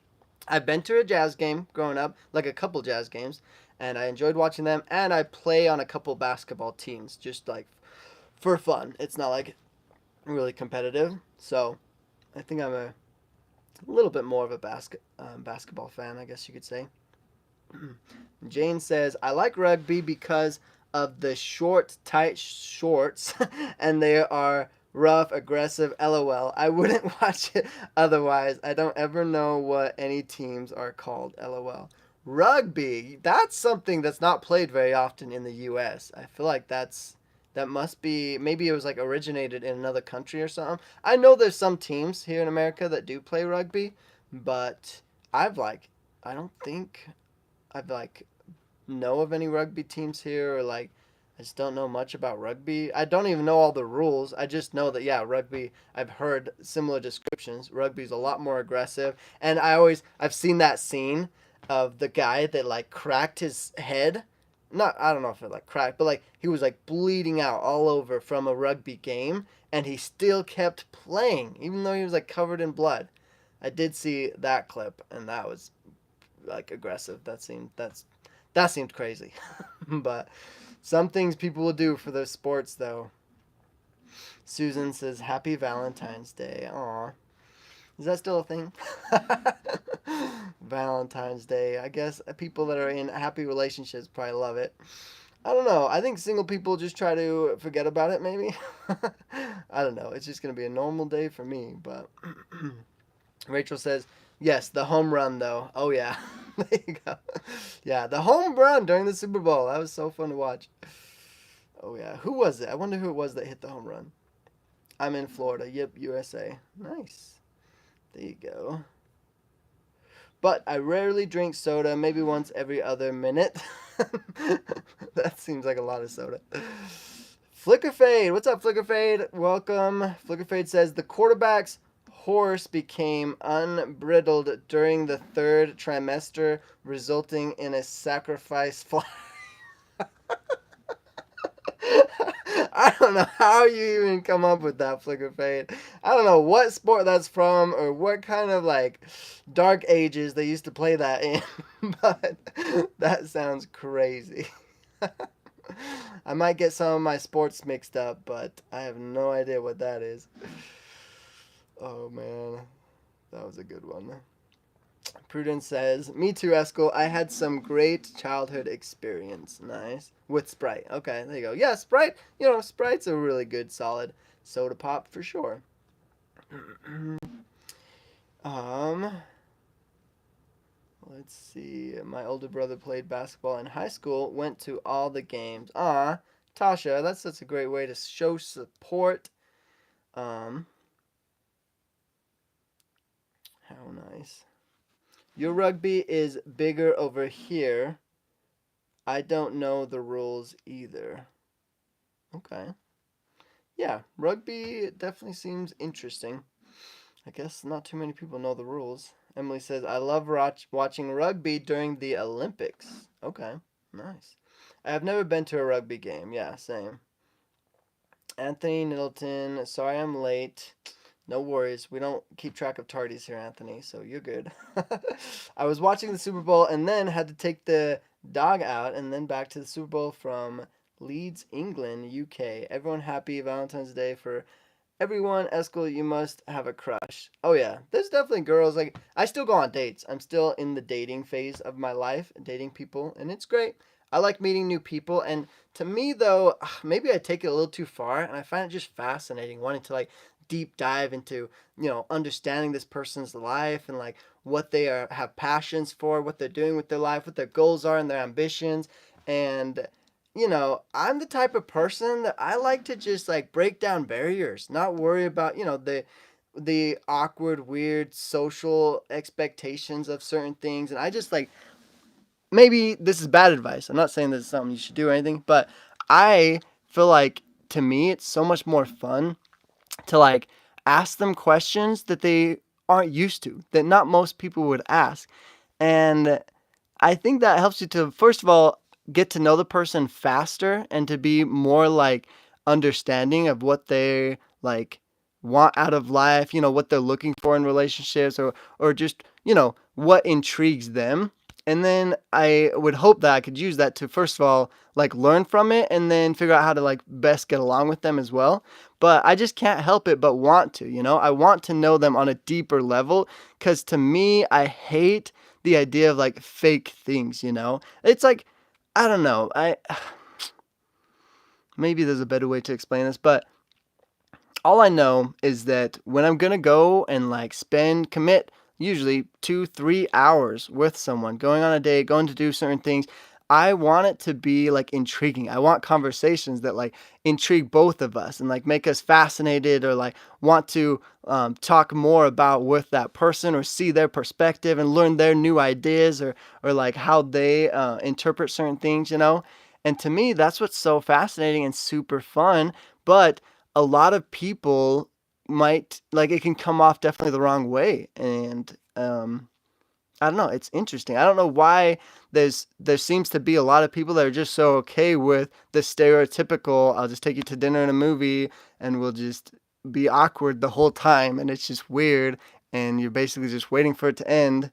I've been to a Jazz game growing up, like a couple Jazz games, and I enjoyed watching them. And I play on a couple basketball teams, just like for fun. It's not like really competitive, so I think I'm a little bit more of a basketball fan, I guess you could say. Jane says, I like rugby because of the short, tight shorts, and they are rough, aggressive. LOL. I wouldn't watch it otherwise. I don't ever know what any teams are called. LOL. Rugby. That's something that's not played very often in the U.S. I feel like that must be, maybe it was like originated in another country or something. I know there's some teams here in America that do play rugby, but I don't think I've like know of any rugby teams here, or like I just don't know much about rugby. I don't even know all the rules. I just know that yeah, rugby, I've heard similar descriptions. Rugby's a lot more aggressive, and I've seen that scene of the guy that like cracked his head. Not I don't know if it like cracked, but like he was like bleeding out all over from a rugby game, and he still kept playing even though he was like covered in blood. I did see that clip, and that was like aggressive. That seemed crazy. But some things people will do for their sports, though. Susan says, Happy Valentine's Day. Aw. Is that still a thing? Valentine's Day. I guess people that are in happy relationships probably love it. I don't know. I think single people just try to forget about it, maybe. I don't know. It's just going to be a normal day for me, but. Rachel says, yes, the home run, though. Oh, yeah. There you go. Yeah, the home run during the Super Bowl. That was so fun to watch. Oh, yeah. Who was it? I wonder who it was that hit the home run. I'm in Florida. Yep, USA. Nice. There you go. But I rarely drink soda, maybe once every other minute. That seems like a lot of soda. Flickerfade. What's up, Flickerfade? Welcome. Flickerfade says, the quarterback's horse became unbridled during the third trimester, resulting in a sacrifice fly. I don't know how you even come up with that, Flicker Fade. I don't know what sport that's from or what kind of like dark ages they used to play that in, but that sounds crazy. I might get some of my sports mixed up, but I have no idea what that is. Oh man, that was a good one. Prudence says, me too, Eskel. I had some great childhood experience. Nice. With Sprite. Okay, there you go. Yeah, Sprite, Sprite's a really good, solid soda pop for sure. um, let's see. My older brother played basketball in high school, went to all the games. Ah, Tasha, that's such a great way to show support. Um, how nice. Your rugby is bigger over here. I don't know the rules either. Okay. Yeah, rugby definitely seems interesting. I guess not too many people know the rules. Emily says, I love watching rugby during the Olympics. Okay, nice. I have never been to a rugby game. Yeah, same. Anthony Middleton, sorry I'm late. No worries. We don't keep track of tardies here, Anthony, so you're good. I was watching the Super Bowl and then had to take the dog out and then back to the Super Bowl from Leeds, England, UK. Everyone happy Valentine's Day for everyone. Eskel, you must have a crush. Oh yeah, there's definitely girls like I still go on dates. I'm still in the dating phase of my life, dating people, and it's great. I like meeting new people, and to me though, maybe I take it a little too far, and I find it just fascinating, wanting to like deep dive into understanding this person's life and like what they have passions for, what they're doing with their life, what their goals are, and their ambitions, and I'm the type of person that I like to just like break down barriers, not worry about, the awkward, weird social expectations of certain things. And I just like, maybe this is bad advice. I'm not saying this is something you should do or anything, but I feel like to me it's so much more fun to like ask them questions that they aren't used to, that not most people would ask. And I think that helps you to, first of all, get to know the person faster and to be more like understanding of what they like want out of life, what they're looking for in relationships, or just, what intrigues them. And then I would hope that I could use that to, first of all, like learn from it and then figure out how to like best get along with them as well. But I just can't help it but want to, I want to know them on a deeper level, because to me, I hate the idea of like fake things. It's like, I don't know. I maybe there's a better way to explain this, but all I know is that when I'm gonna go and like commit usually 2-3 hours with someone, going on a date, going to do certain things, I want it to be like intriguing. I want conversations that like intrigue both of us and like make us fascinated, or like want to talk more about with that person, or see their perspective and learn their new ideas, or like how they interpret certain things. And to me, that's what's so fascinating and super fun. But a lot of people might like it can come off definitely the wrong way. And I don't know, it's interesting. I don't know why there seems to be a lot of people that are just so okay with the stereotypical, I'll just take you to dinner and a movie and we'll just be awkward the whole time, and it's just weird, and you're basically just waiting for it to end.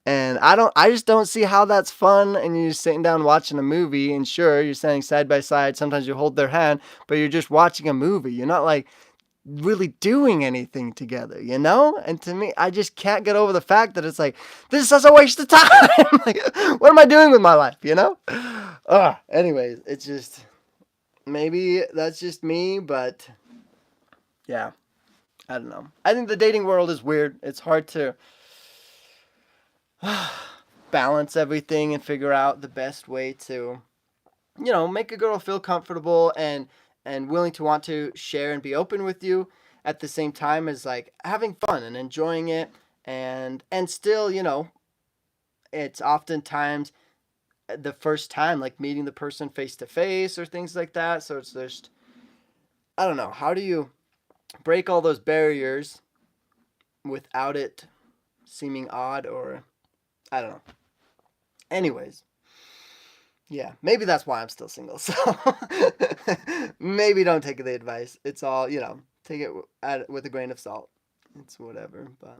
And I just don't see how that's fun. And you're just sitting down watching a movie, and sure, you're standing side by side, sometimes you hold their hand, but you're just watching a movie. You're not like really doing anything together. And to me, I just can't get over the fact that it's like, this is such a waste of time. Like, what am I doing with my life? Anyways, it's just, maybe that's just me, but yeah, I don't know. I think the dating world is weird. It's hard to balance everything and figure out the best way to, make a girl feel comfortable and willing to want to share and be open with you, at the same time as like having fun and enjoying it. And still, it's oftentimes the first time like meeting the person face to face or things like that. So it's just, I don't know, how do you break all those barriers without it seeming odd, or I don't know. Anyways, yeah, maybe that's why I'm still single. So maybe don't take the advice. It's all, take it with a grain of salt. It's whatever, but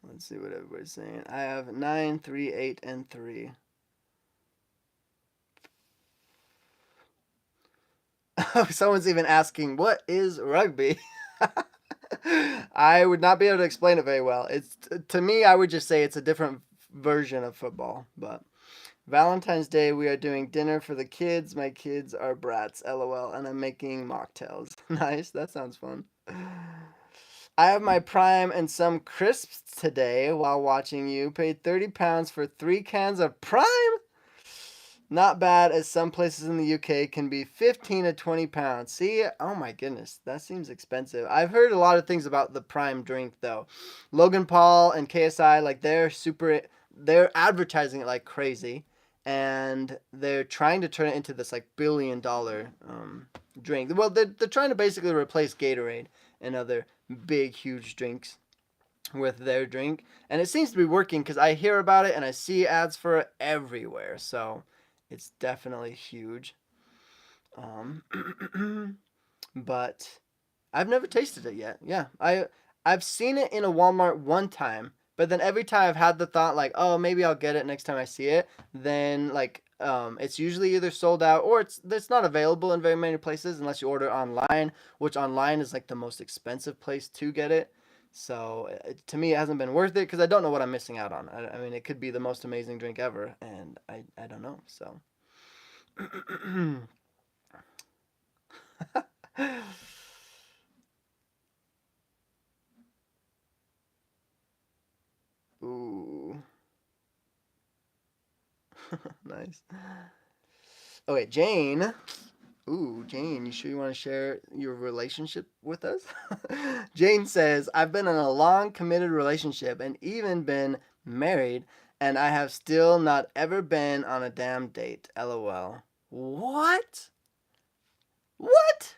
let's see what everybody's saying. I have 9, 3, 8, and 3. Someone's even asking, what is rugby? I would not be able to explain it very well. It's, to me, I would just say it's a different version of football. But Valentine's Day, we are doing dinner for the kids. My kids are brats, lol, and I'm making mocktails. Nice, that sounds fun. I have my prime and some crisps today while watching you. Paid £30 for 3 cans of prime? Not bad, as some places in the UK can be 15 to £20. See, oh my goodness, that seems expensive. I've heard a lot of things about the prime drink though. Logan Paul and KSI, like they're advertising it like crazy, and they're trying to turn it into this like $1 billion drink. Well, they're trying to basically replace Gatorade and other big, huge drinks with their drink, and it seems to be working because I hear about it and I see ads for it everywhere. So it's definitely huge. But I've never tasted it yet. Yeah, I've seen it in a Walmart one time, but then every time I've had the thought like, oh, maybe I'll get it next time I see it. Then like, it's usually either sold out or it's not available in very many places unless you order online, which online is like the most expensive place to get it. So to me, it hasn't been worth it because I don't know what I'm missing out on. I mean, it could be the most amazing drink ever, and I don't know. So. Ooh. Nice. Okay, Jane. Ooh, Jane, you sure you want to share your relationship with us? Jane says, I've been in a long committed relationship and even been married, and I have still not ever been on a damn date. LOL. What? What?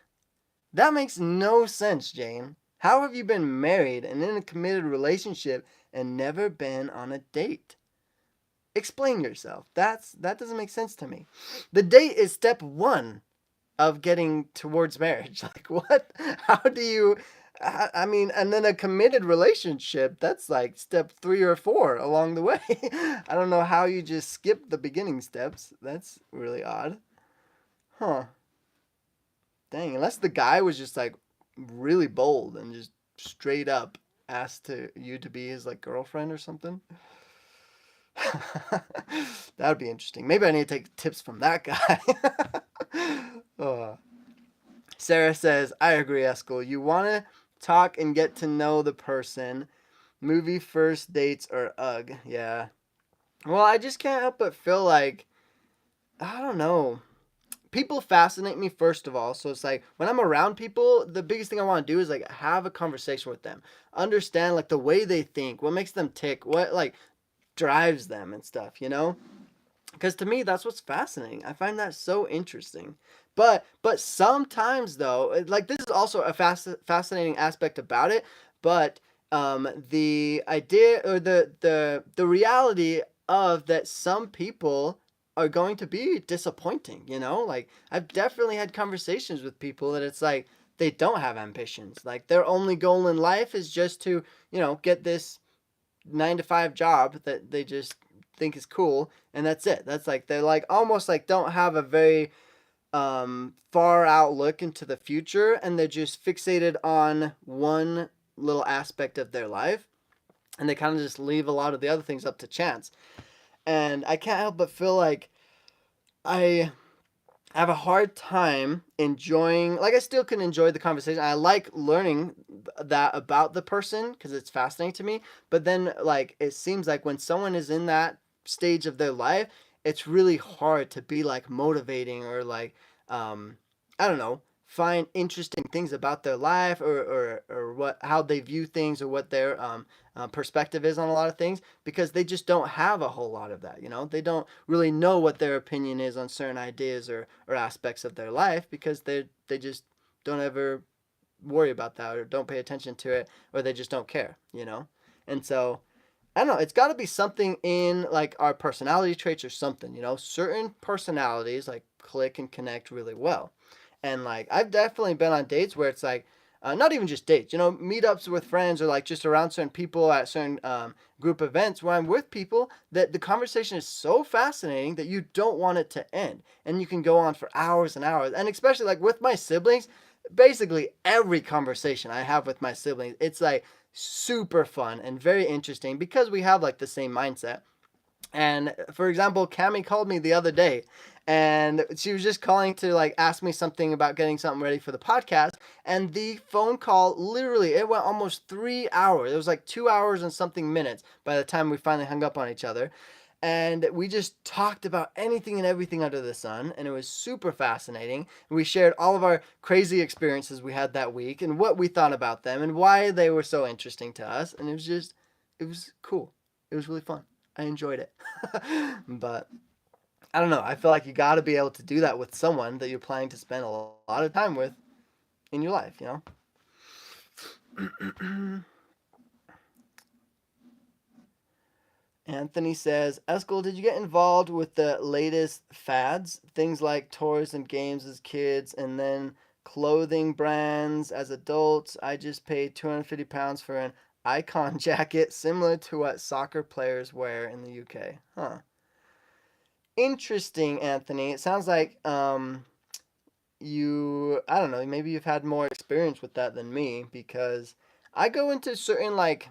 That makes no sense, Jane. How have you been married and in a committed relationship and never been on a date? Explain yourself. That doesn't make sense to me. The date is step 1 of getting towards marriage. Like what? How do you I mean, and then a committed relationship, that's like step 3 or 4 along the way. I don't know how you just skip the beginning steps. That's really odd. Huh. Dang, unless the guy was just like really bold and just straight up asked to you to be his like girlfriend or something. That would be interesting. Maybe I need to take tips from that guy. Oh. Sarah says, I agree, Eskel. You want to talk and get to know the person. Movie first dates or ugh. Yeah. Well, I just can't help but feel like, I don't know. People fascinate me first of all. So it's like when I'm around people, the biggest thing I want to do is like have a conversation with them. Understand like the way they think, what makes them tick, what like drives them and stuff, you know? Because to me that's what's fascinating. I find that so interesting. But sometimes though, like this is also a fascinating aspect about it, but the idea or the reality of that some people are going to be disappointing, you know? Like I've definitely had conversations with people that it's like they don't have ambitions. Like their only goal in life is just to, get this 9 to 5 job that they just think is cool, and that's it. That's like they're like almost like don't have a very far out look into the future, and they're just fixated on one little aspect of their life, and they kind of just leave a lot of the other things up to chance. And I can't help but feel like I have a hard time enjoying, like I still can enjoy the conversation. I like learning that about the person because it's fascinating to me. But then like it seems like when someone is in that stage of their life, it's really hard to be like motivating or like I don't know, find interesting things about their life or what how they view things or what their perspective is on a lot of things because they just don't have a whole lot of that. They don't really know what their opinion is on certain ideas or aspects of their life because they just don't ever worry about that or don't pay attention to it or they just don't care. And so I don't know, it's got to be something in like our personality traits or something. Certain personalities like click and connect really well. And like I've definitely been on dates where it's like not even just dates, meetups with friends or like just around certain people at certain group events where I'm with people that the conversation is so fascinating that you don't want it to end. And you can go on for hours and hours. And especially like with my siblings, basically every conversation I have with my siblings, it's like super fun and very interesting because we have like the same mindset. And for example, Cami called me the other day and she was just calling to like ask me something about getting something ready for the podcast. And the phone call literally it went almost 3 hours. It was like 2 hours and something minutes by the time we finally hung up on each other. And we just talked about anything and everything under the sun, and it was super fascinating. We shared all of our crazy experiences we had that week and what we thought about them and why they were so interesting to us. And it was cool. It was really fun. I enjoyed it. But I don't know. I feel like you got to be able to do that with someone that you're planning to spend a lot of time with in your life. Anthony says, Eskel, did you get involved with the latest fads? Things like toys and games as kids, and then clothing brands as adults. I just paid £250 for an icon jacket similar to what soccer players wear in the UK. Huh. Interesting, Anthony. It sounds like I don't know, maybe you've had more experience with that than me because I go into certain like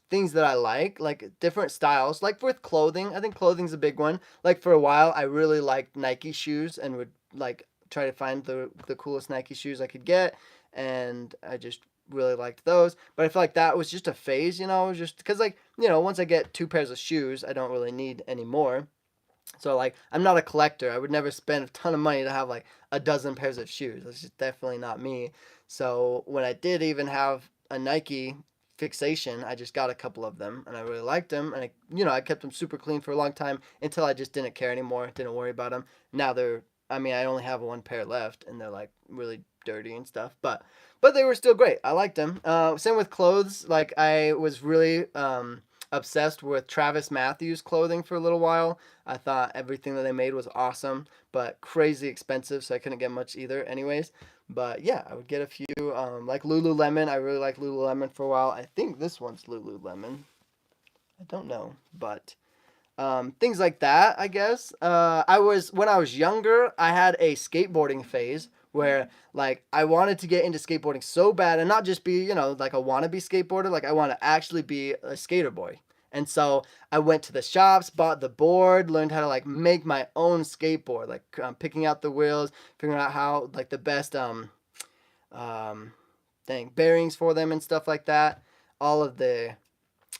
things that I like different styles. Like with clothing, I think clothing's a big one. Like for a while, I really liked Nike shoes and would like try to find the coolest Nike shoes I could get, and I just really liked those. But I feel like that was just a phase, just because like once I get 2 pairs of shoes, I don't really need any more. So like I'm not a collector. I would never spend a ton of money to have like a dozen pairs of shoes. That's just definitely not me. So when I did even have a Nike fixation, I just got a couple of them and I really liked them, and I kept them super clean for a long time until I just didn't care anymore. Didn't worry about them. Now I only have one pair left and they're like really dirty and stuff, but they were still great. I liked them. Same with clothes. Like I was really obsessed with Travis Matthews clothing for a little while. I thought everything that they made was awesome, but crazy expensive, so I couldn't get much either, anyways. But yeah, I would get a few, like Lululemon. I really liked Lululemon for a while. I think this one's Lululemon. I don't know, but things like that, I guess. When I was younger, I had a skateboarding phase where like I wanted to get into skateboarding so bad and not just be, like a wannabe skateboarder, like I want to actually be a skater boy. And so I went to the shops, bought the board, learned how to like make my own skateboard, like picking out the wheels, figuring out how like the best um bearings for them and stuff like that. All of the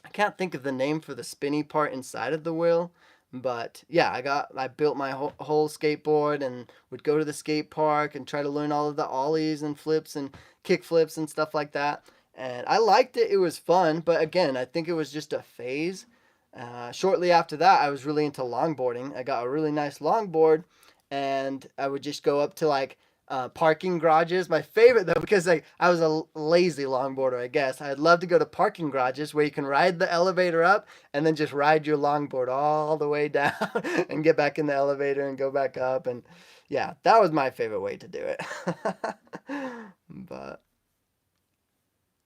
I can't think of the name for the spinny part inside of the wheel, but yeah, I built my whole skateboard and would go to the skate park and try to learn all of the ollies and flips and kick flips and stuff like that. And I liked it. It was fun, but again, I think it was just a phase. Shortly after that, I was really into longboarding. I got a really nice longboard, and I would just go up to like parking garages. My favorite though, because like I was a lazy longboarder, I guess. I'd love to go to parking garages where you can ride the elevator up and then just ride your longboard all the way down and get back in the elevator and go back up. And yeah, that was my favorite way to do it. but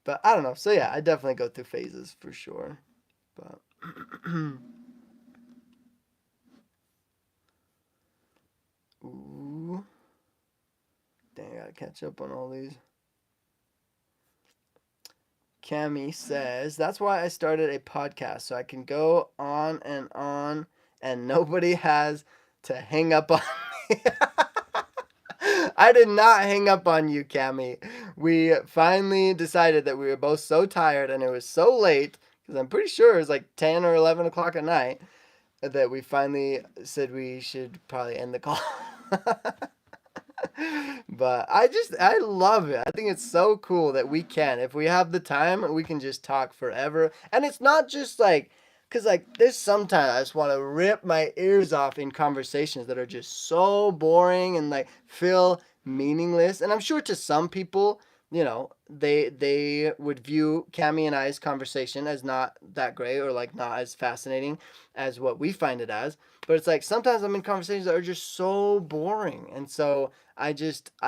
but I don't know. So yeah, I definitely go through phases for sure. But ooh, dang, I gotta catch up on all these. Cami says, that's why I started a podcast, so I can go on and nobody has to hang up on me. I did not hang up on you, Cami. We finally decided that we were both so tired and it was so late, because I'm pretty sure it was like 10 or 11 o'clock at night, that we finally said we should probably end the call. But I love it. I think it's so cool that we can, if we have the time, we can just talk forever. And it's not just like, because like there's sometimes I just want to rip my ears off in conversations that are just so boring and like feel meaningless. And I'm sure to some people, they would view Cami and I's conversation as not that great or like not as fascinating as what we find it as. But it's like sometimes I'm in conversations that are just so boring. And so I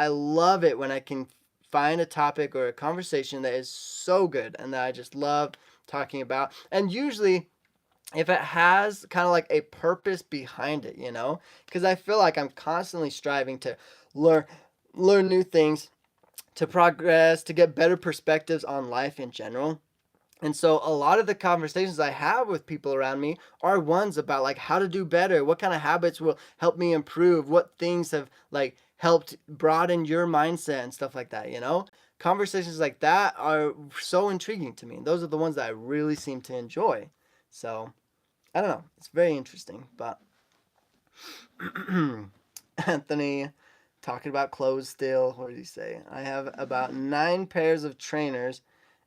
love it when I can find a topic or a conversation that is so good and that I just love talking about. And usually if it has kind of like a purpose behind it, because I feel like I'm constantly striving to learn learn new things, to progress, to get better perspectives on life in general. And so a lot of the conversations I have with people around me are ones about like how to do better, what kind of habits will help me improve, what things have like helped broaden your mindset and stuff like that. Conversations like that are so intriguing to me. And those are the ones that I really seem to enjoy. So, I don't know. It's very interesting, but Anthony talking about clothes still. What did he say? I have about 9 pairs of trainers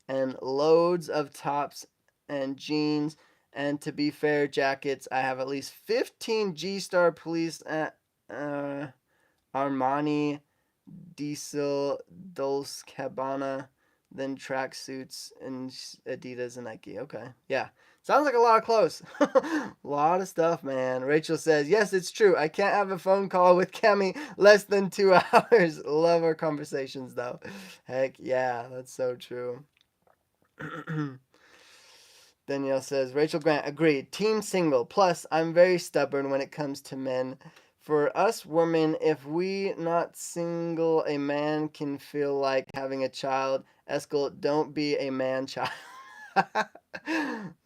and loads of tops and jeans. And to be fair, jackets. I have at least 15 G Star Police, Armani, Diesel, Dolce Cabana, then tracksuits and Adidas and Nike. Okay, yeah. Sounds like a lot of clothes. A lot of stuff, man. Rachel says, yes, it's true. I can't have a phone call with Cami less than 2 hours. Love our conversations, though. Heck yeah, that's so true. Danielle says, Rachel Grant, agreed. Team single. Plus, I'm very stubborn when it comes to men. For us women, if we not single, a man can feel like having a child. Eskel, don't be a man child.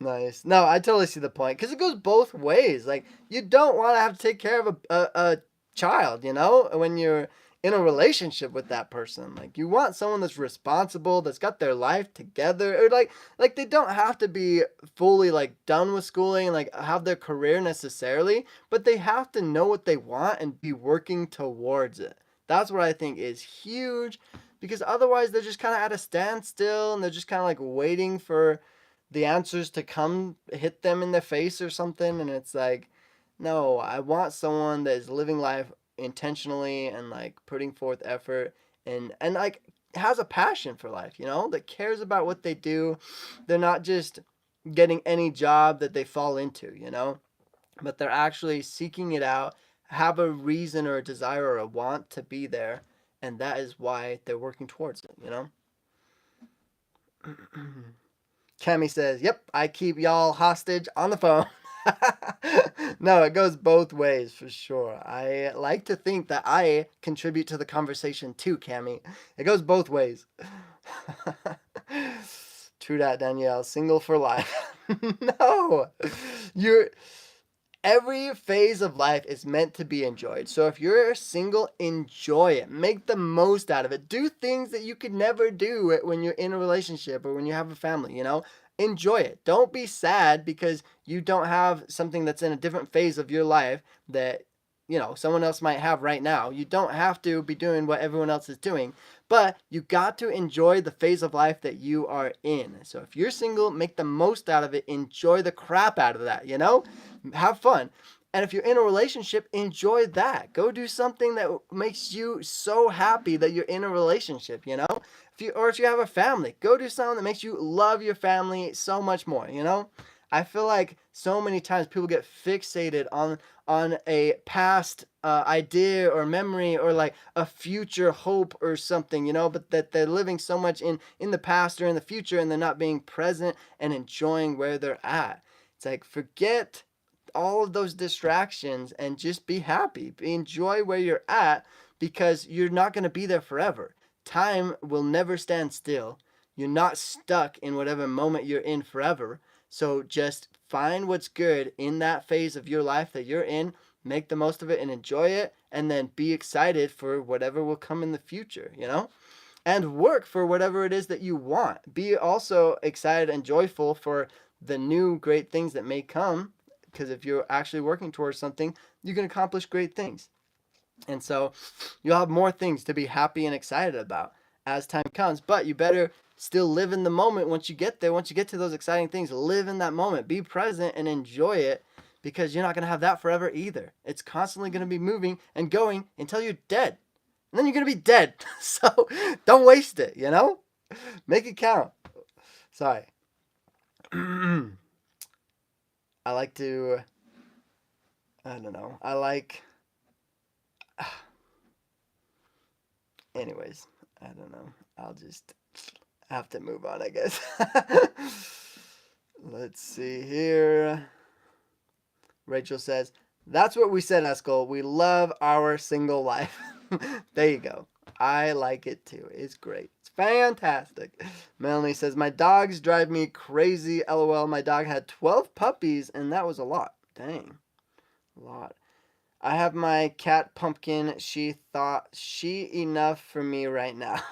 Nice. No, I totally see the point because it goes both ways. Like you don't want to have to take care of a child, when you're in a relationship with that person. Like, you want someone that's responsible, that's got their life together, or like they don't have to be fully like done with schooling and like have their career necessarily, but they have to know what they want and be working towards it. That's what I think is huge, because otherwise they're just kind of at a standstill and they're just kind of like waiting for the answers to come hit them in the face or something. And it's like, no, I want someone that is living life intentionally and like putting forth effort and like has a passion for life, that cares about what they do. They're not just getting any job that they fall into, but they're actually seeking it out, have a reason or a desire or a want to be there, and that is why they're working towards it. Cammy says, "Yep, I keep y'all hostage on the phone." No, it goes both ways for sure. I like to think that I contribute to the conversation too, Cammy. It goes both ways. True that, Danielle. Single for life. No, you're every phase of life is meant to be enjoyed. So if you're single, enjoy it. Make the most out of it. Do things that you could never do when you're in a relationship or when you have a family. Enjoy it. Don't be sad because you don't have something that's in a different phase of your life that someone else might have right now. You don't have to be doing what everyone else is doing, but you got to enjoy the phase of life that you are in. So if you're single, make the most out of it. Enjoy the crap out of that. Have fun. And if you're in a relationship, enjoy that. Go do something that makes you so happy that you're in a relationship. If you have a family, go do something that makes you love your family so much more. I feel like so many times people get fixated on a past idea or memory or like a future hope or something, but that they're living so much in the past or in the future, and they're not being present and enjoying where they're at. It's like, forget all of those distractions and just be happy. Enjoy where you're at, because you're not going to be there forever. Time will never stand still. You're not stuck in whatever moment you're in forever. So just find what's good in that phase of your life that you're in, make the most of it and enjoy it, and then be excited for whatever will come in the future. And work for whatever it is that you want. Be also excited and joyful for the new great things that may come, because if you're actually working towards something, you can accomplish great things. And so you'll have more things to be happy and excited about as time comes, but you better still live in the moment once you get there. Once you get to those exciting things, live in that moment, be present and enjoy it, because you're not going to have that forever either. It's constantly going to be moving and going until you're dead. And then you're going to be dead. So don't waste it. Make it count. Sorry. I like to, I don't know. Anyways, I don't know. I'll just have to move on, I guess. Let's see here. Rachel says, "That's what we said, Eskel. We love our single life." There you go. I like it too. It's great. It's fantastic. Melanie says, "My dogs drive me crazy. LOL. My dog had 12 puppies, and that was a lot." Dang. A lot. "I have my cat Pumpkin. She thought she enough for me right now."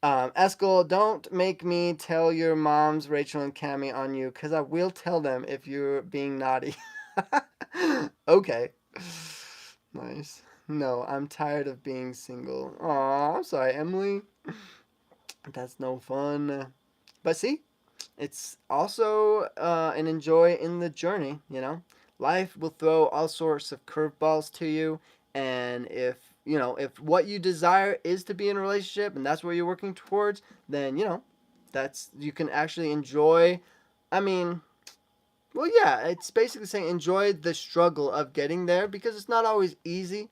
Eskel, don't make me tell your moms, Rachel and Cammy, on you, because I will tell them if you're being naughty. Okay. Nice. No, I'm tired of being single. Aw, I'm sorry, Emily. That's no fun. But see, it's also an enjoy in the journey. Life will throw all sorts of curveballs to you, and if what you desire is to be in a relationship and that's what you're working towards, then that's you can actually enjoy. I mean, well, yeah, it's basically saying enjoy the struggle of getting there, because it's not always easy,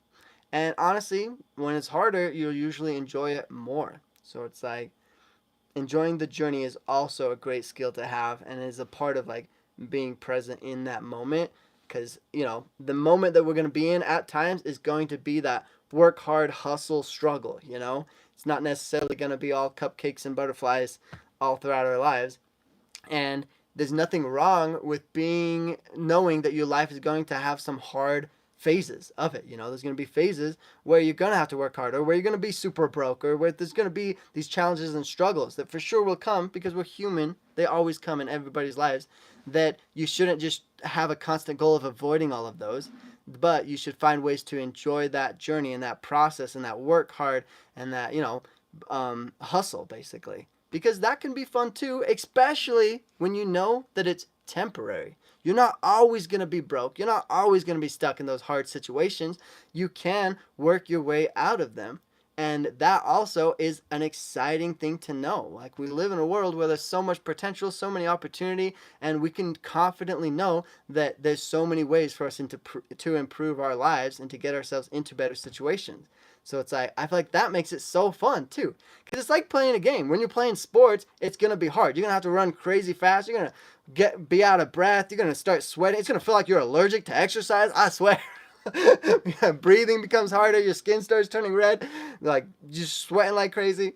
and honestly, when it's harder, you'll usually enjoy it more. So it's like, enjoying the journey is also a great skill to have, and is a part of like being present in that moment, because the moment that we're going to be in at times is going to be that work hard, hustle, struggle. It's not necessarily going to be all cupcakes and butterflies all throughout our lives. And there's nothing wrong with knowing that your life is going to have some hard phases of it. You know, there's going to be phases where you're going to have to work harder, where you're going to be super broke, or where there's going to be these challenges and struggles that for sure will come because we're human. They always come in everybody's lives. That you shouldn't just have a constant goal of avoiding all of those, but you should find ways to enjoy that journey and that process and that work hard and that, hustle basically. Because that can be fun too, especially when you know that it's temporary. You're not always going to be broke. You're not always going to be stuck in those hard situations. You can work your way out of them. And that also is an exciting thing to know. Like, we live in a world where there's so much potential, so many opportunity, and we can confidently know that there's so many ways for us to improve our lives and to get ourselves into better situations. So it's like, I feel like that makes it so fun too. Because it's like playing a game. When you're playing sports, it's going to be hard. You're going to have to run crazy fast. You're going to be out of breath. You're going to start sweating. It's going to feel like you're allergic to exercise. I swear. Breathing becomes harder. Your skin starts turning red. Like, just sweating like crazy.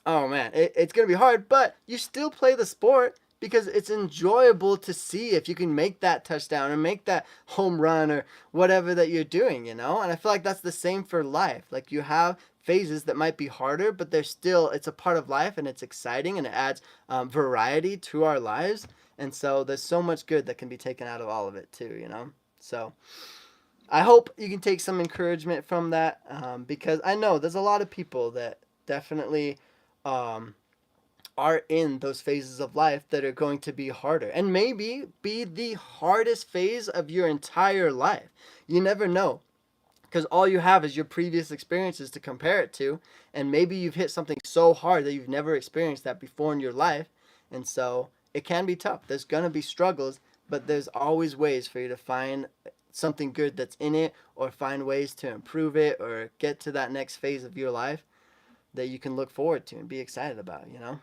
Oh man, it's going to be hard, but you still play the sport because it's enjoyable to see if you can make that touchdown or make that home run or whatever that you're doing, you know? And I feel like that's the same for life. Like, you have phases that might be harder, but it's a part of life and it's exciting and it adds variety to our lives. And so there's so much good that can be taken out of all of it too, you know? So I hope you can take some encouragement from that because I know there's a lot of people that definitely um, are in those phases of life that are going to be harder and maybe be the hardest phase of your entire life. You never know because all you have is your previous experiences to compare it to, and maybe you've hit something so hard that you've never experienced that before in your life, and so it can be tough. There's going to be struggles, but there's always ways for you to find something good that's in it or find ways to improve it or get to that next phase of your life that you can look forward to and be excited about, you know?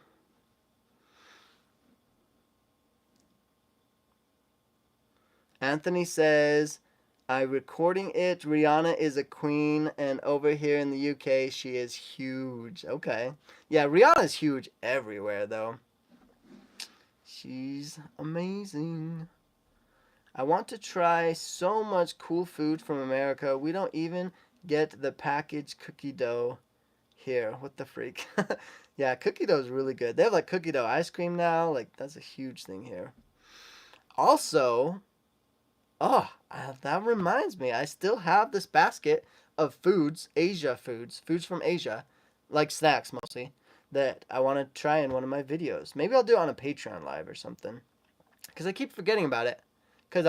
Anthony says, I'm recording it. Rihanna is a queen, and over here in the UK, she is huge. Okay. Yeah, Rihanna's huge everywhere, though. She's amazing. I want to try so much cool food from America. We don't even get the packaged cookie dough here. What the freak? Yeah, cookie dough is really good. They have like cookie dough ice cream now. Like, that's a huge thing here. Also, that reminds me. I still have this basket of foods from Asia, like snacks mostly, that I want to try in one of my videos. Maybe I'll do it on a Patreon live or something. Because I keep forgetting about it. Because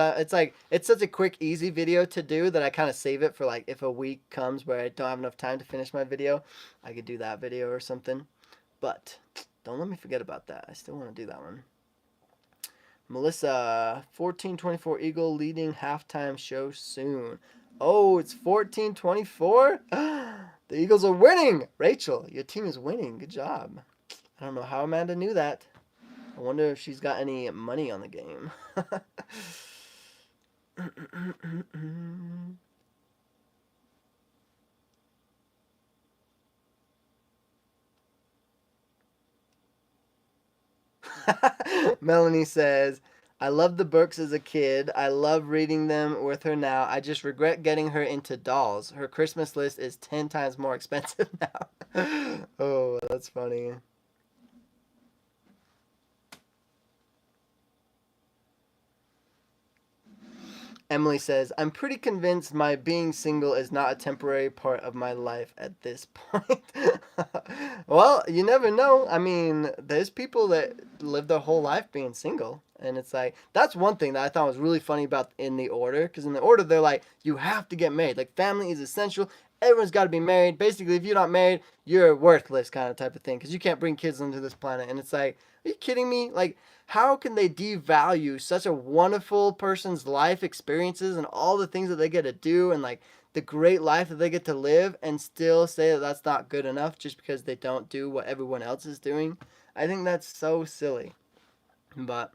it's such a quick, easy video to do that I kind of save it for like if a week comes where I don't have enough time to finish my video, I could do that video or something. But don't let me forget about that. I still want to do that one. Melissa, 1424 Eagle leading halftime show soon. Oh, it's 1424? The Eagles are winning! Rachel, your team is winning. Good job. I don't know how Amanda knew that. I wonder if she's got any money on the game. Melanie says, I loved the books as a kid. I love reading them with her now. I just regret getting her into dolls. Her Christmas list is 10 times more expensive now. Oh, that's funny. Emily says, I'm pretty convinced my being single is not a temporary part of my life at this point. Well, you never know. I mean, there's people that live their whole life being single. And it's like, that's one thing that I thought was really funny about in the order. Because in the order, they're like, you have to get married. Like, family is essential. Everyone's got to be married. Basically, if you're not married, you're worthless kind of type of thing. Because you can't bring kids onto this planet. And it's like, are you kidding me? Like, how can they devalue such a wonderful person's life experiences and all the things that they get to do and like the great life that they get to live and still say that that's not good enough just because they don't do what everyone else is doing? I think that's so silly. But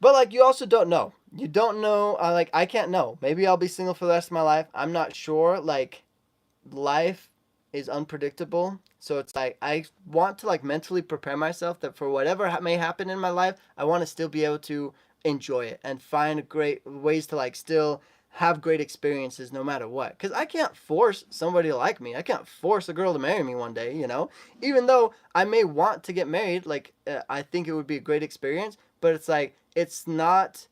like, you also don't know. You don't know. Like, I can't know. Maybe I'll be single for the rest of my life. I'm not sure. Like, life is unpredictable. So it's like, I want to like mentally prepare myself that for whatever may happen in my life, I want to still be able to enjoy it and find great ways to like still have great experiences no matter what. Because I can't force somebody to like me. I can't force a girl to marry me one day, you know? Even though I may want to get married, like, I think it would be a great experience, but it's like, it's not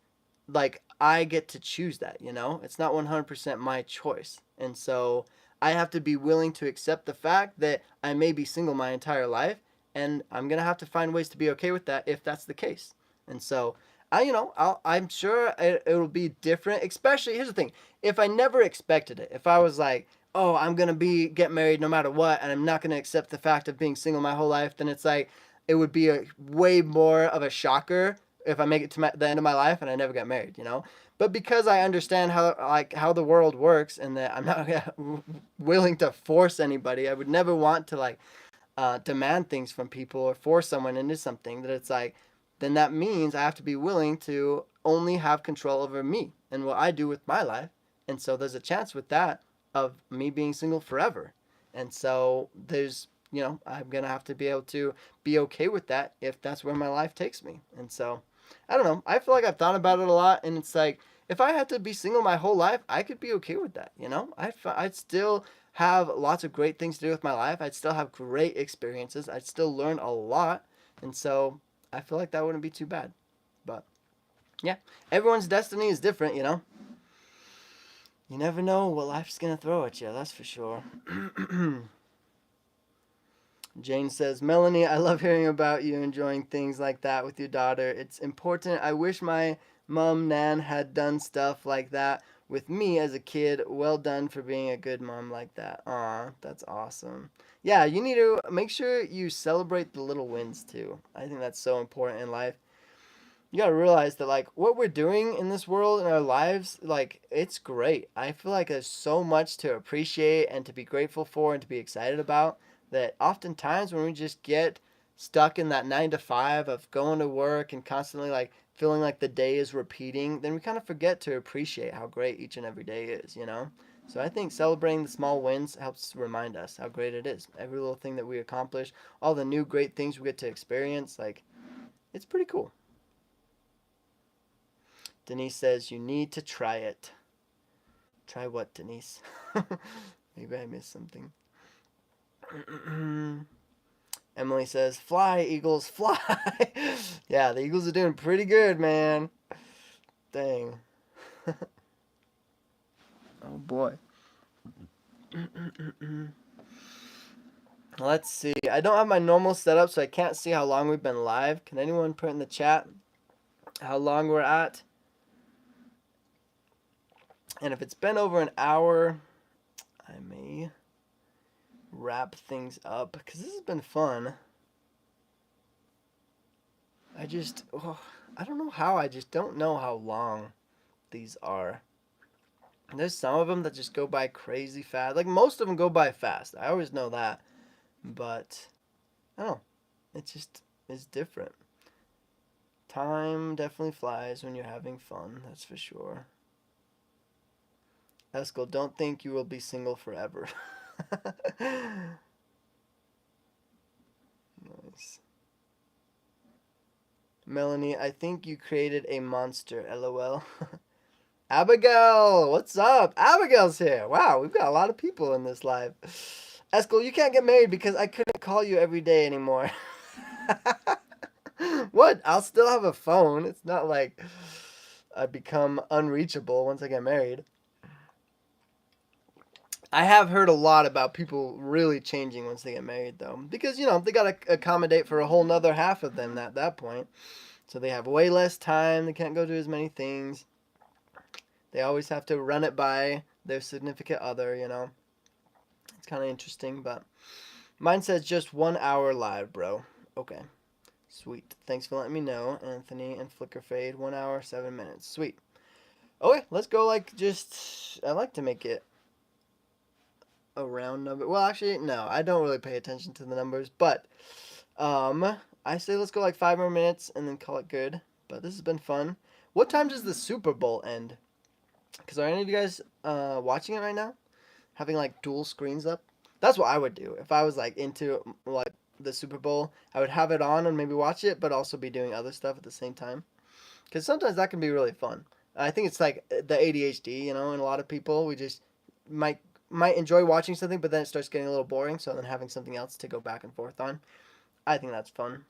like I get to choose that, you know? It's not 100% my choice. And so I have to be willing to accept the fact that I may be single my entire life, and I'm going to have to find ways to be okay with that if that's the case. And so I'm sure it'll be different, especially here's the thing. If I never expected it, if I was like, "Oh, I'm going to get married no matter what, and I'm not going to accept the fact of being single my whole life," then it's like it would be a way more of a shocker if I make it to the end of my life and I never get married, you know? But because I understand how the world works and that I'm not willing to force anybody, I would never want to demand things from people or force someone into something. That it's like, then that means I have to be willing to only have control over me and what I do with my life. And so there's a chance with that of me being single forever. And so I'm going to have to be able to be okay with that if that's where my life takes me. And so I don't know. I feel like I've thought about it a lot, and it's like if I had to be single my whole life, I could be okay with that. You know, I'd still have lots of great things to do with my life. I'd still have great experiences. I'd still learn a lot, and so I feel like that wouldn't be too bad. But yeah, everyone's destiny is different. You know, you never know what life's gonna throw at you. That's for sure. Jane says, Melanie, I love hearing about you enjoying things like that with your daughter. It's important. I wish my mom, Nan, had done stuff like that with me as a kid. Well done for being a good mom like that. Aw, that's awesome. Yeah, you need to make sure you celebrate the little wins too. I think that's so important in life. You gotta realize that like what we're doing in this world in our lives, like it's great. I feel like there's so much to appreciate and to be grateful for and to be excited about that oftentimes when we just get stuck in that 9 to 5 of going to work and constantly like feeling like the day is repeating, then we kind of forget to appreciate how great each and every day is, you know? So I think celebrating the small wins helps remind us how great it is. Every little thing that we accomplish, all the new great things we get to experience, like it's pretty cool. Denise says, you need to try it. Try what, Denise? Maybe I missed something. Emily says, fly, Eagles, fly. Yeah, the Eagles are doing pretty good, man. Dang. Oh, boy. Let's see. I don't have my normal setup, so I can't see how long we've been live. Can anyone put in the chat how long we're at? And if it's been over an hour, I may wrap things up because this has been fun. I don't know how. I just don't know how long these are. There's some of them that just go by crazy fast. Like most of them go by fast. I always know that. But I don't know. It just is different. Time definitely flies when you're having fun. That's for sure. Eskel, don't think you will be single forever. Nice. Melanie, I think you created a monster, lol. Abigail, what's up? Abigail's here. Wow, we've got a lot of people in this live. Eskel, you can't get married because I couldn't call you every day anymore. What? I'll still have a phone. It's not like I become unreachable once I get married. I have heard a lot about people really changing once they get married, though, because they gotta accommodate for a whole nother half of them at that point. So they have way less time. They can't go do as many things. They always have to run it by their significant other. It's kind of interesting, but mine says just 1 hour live, bro. Okay, sweet. Thanks for letting me know, Anthony and Flicker Fade. 1 hour, 7 minutes. Sweet. Okay, let's go. I like to make it a round number. Well, actually, no, I don't really pay attention to the numbers, but I say let's go like 5 more minutes and then call it good. But this has been fun. What time does the Super Bowl end? Because are any of you guys watching it right now? Having like dual screens up? That's what I would do if I was like into like the Super Bowl. I would have it on and maybe watch it, but also be doing other stuff at the same time. Because sometimes that can be really fun. I think it's like the ADHD, in a lot of people. We just might might enjoy watching something, but then it starts getting a little boring. So then having something else to go back and forth on, I think that's fun.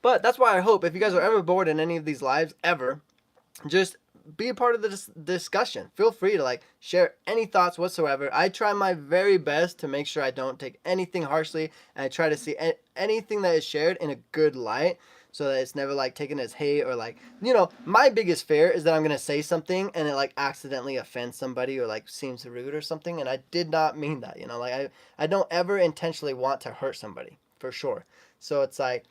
But that's why I hope if you guys are ever bored in any of these lives ever, just be a part of the discussion. Feel free to like share any thoughts whatsoever. I try my very best to make sure I don't take anything harshly, and I try to see anything that is shared in a good light, so that it's never like taken as hate or like, my biggest fear is that I'm gonna say something and it like accidentally offends somebody or like seems rude or something, and I did not mean that. Like I don't ever intentionally want to hurt somebody for sure. So it's like